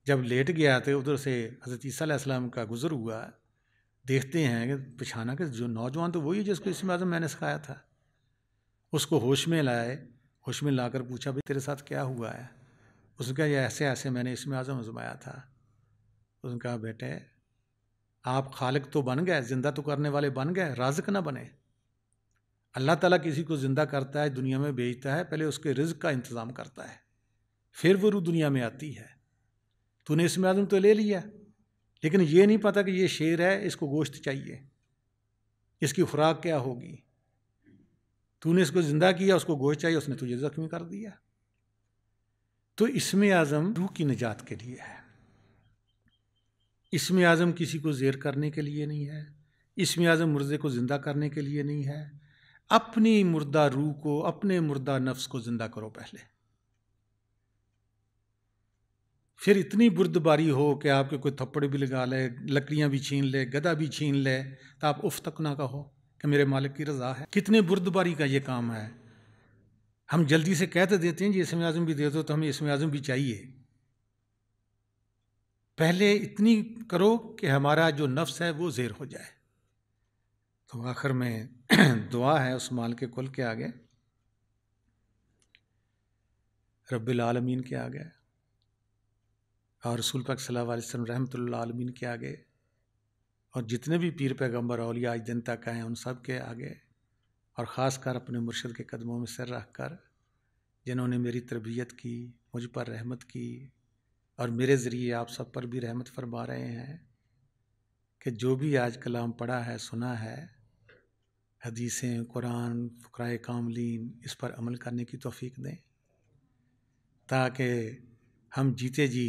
जब लेट गया तो उधर से हज़रत ईसा अलैहिस्सलाम का गुज़र हुआ। देखते हैं कि पछाना कि जो नौजवान तो वही है जिसको इसमें आज़म मैंने सिखाया था। उसको होश में लाए, होश में लाकर पूछा भाई तेरे साथ क्या हुआ है? उसने कहा ये ऐसे ऐसे मैंने इसमें आज़म आजमाया था। उसने कहा बेटे आप खालिक तो बन गए, ज़िंदा तो करने वाले बन गए, राज़िक ना बने। अल्लाह ताला किसी को ज़िंदा करता है, दुनिया में भेजता है, पहले उसके रिज़्क़ का इंतज़ाम करता है, फिर वो रूह दुनिया में आती है। तूने इसमें आज़म तो ले लिया, लेकिन ये नहीं पता कि ये शेर है, इसको गोश्त चाहिए, इसकी खुराक क्या होगी। तूने इसको ज़िंदा किया, उसको गोश्त चाहिए, उसने तुझे ज़ख्मी कर दिया। तो इसमें आज़म रूह की निजात के लिए है। इसमें आज़म किसी को ज़ेर करने के लिए नहीं है। इसमें आज़म मुर्दे को ज़िंदा करने के लिए नहीं है। अपनी मुर्दा रूह को, अपने मुर्दा नफ्स को ज़िंदा करो पहले, फिर इतनी बुर्दबारी हो कि आपके कोई थप्पड़ भी लगा ले, लकड़ियाँ भी छीन ले, गदा भी छीन ले, तो आप उफ तक ना कहो कि मेरे मालिक की रज़ा है। कितने बुर्दबारी का ये काम है। हम जल्दी से कहते देते हैं जी इसमें आज़म भी दे दो, तो हमें इसमें आज़म भी चाहिए। पहले इतनी करो कि हमारा जो नफ्स है वो ज़ेर हो जाए। तो आखिर में दुआ है उस माल के कुल के आगे, रब्बिल आलमीन के आगे, और रसूल पाक सल्लल्लाहु अलैहि वसल्लम रहमतुल्लिल आलमीन के आगे, और जितने भी पीर पैगंबर औलिया आज दिन तक आए उन सब के आगे, और ख़ासकर अपने मुर्शिद के कदमों में सिर रख कर, जिन्होंने मेरी तरबियत की, मुझ पर रहमत की, और मेरे ज़रिए आप सब पर भी रहमत फरमा रहे हैं कि जो भी आज कलाम पढ़ा है, सुना है, हदीसें, कुरान, फ़ुक़राए कामिलीन, इस पर अमल करने की तौफ़ीक दें, ताकि हम जीते जी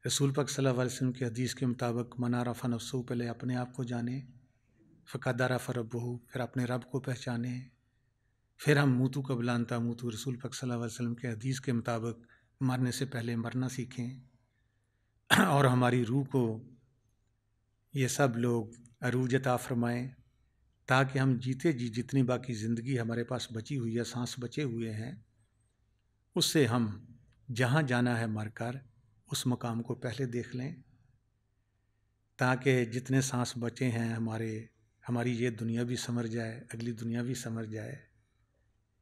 रसूल पाक सल्लल्लाहु अलैहि वसल्लम की हदीस के मुताबिक मन अरफ़ नफ़्सहु, पहले अपने आप को जाने, फ़क़द अरफ़ रब्बहु, फिर अपने रब को पहचाने, फिर हम मूतू क़ब्ल अन तमूतू, रसूल पाक सल्लल्लाहु अलैहि वसल्लम के हदीस के मुताबिक मरने से पहले मरना सीखें, और हमारी रूह को ये सब लोग अरूज अता फ़रमाएँ, ताकि हम जीते जी जितनी बाकी ज़िंदगी हमारे पास बची हुई है, सांस बचे हुए हैं, उससे हम जहाँ जाना है मर कर उस मकाम को पहले देख लें, ताकि जितने सांस बचे हैं हमारी ये दुनिया भी समझ जाए, अगली दुनिया भी समझ जाए।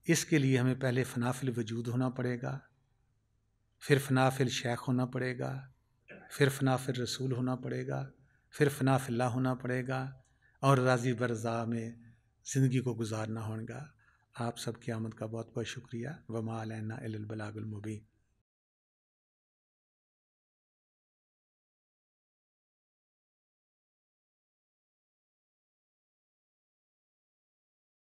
इसके लिए हमें पहले फ़नाफ़िल वजूद होना पड़ेगा, फिर फ़नाफ़िल शेख होना पड़ेगा, फिर फ़नाफ़िल रसूल होना पड़ेगा, फिर फ़नाफ़िल्लाह होना पड़ेगा, और राज़ी बरज़ा में ज़िंदगी को गुजारना होगा। आप सब की आमद का बहुत बहुत शुक्रिया। वमा अलैना इल्लल बलागुल मुबीन।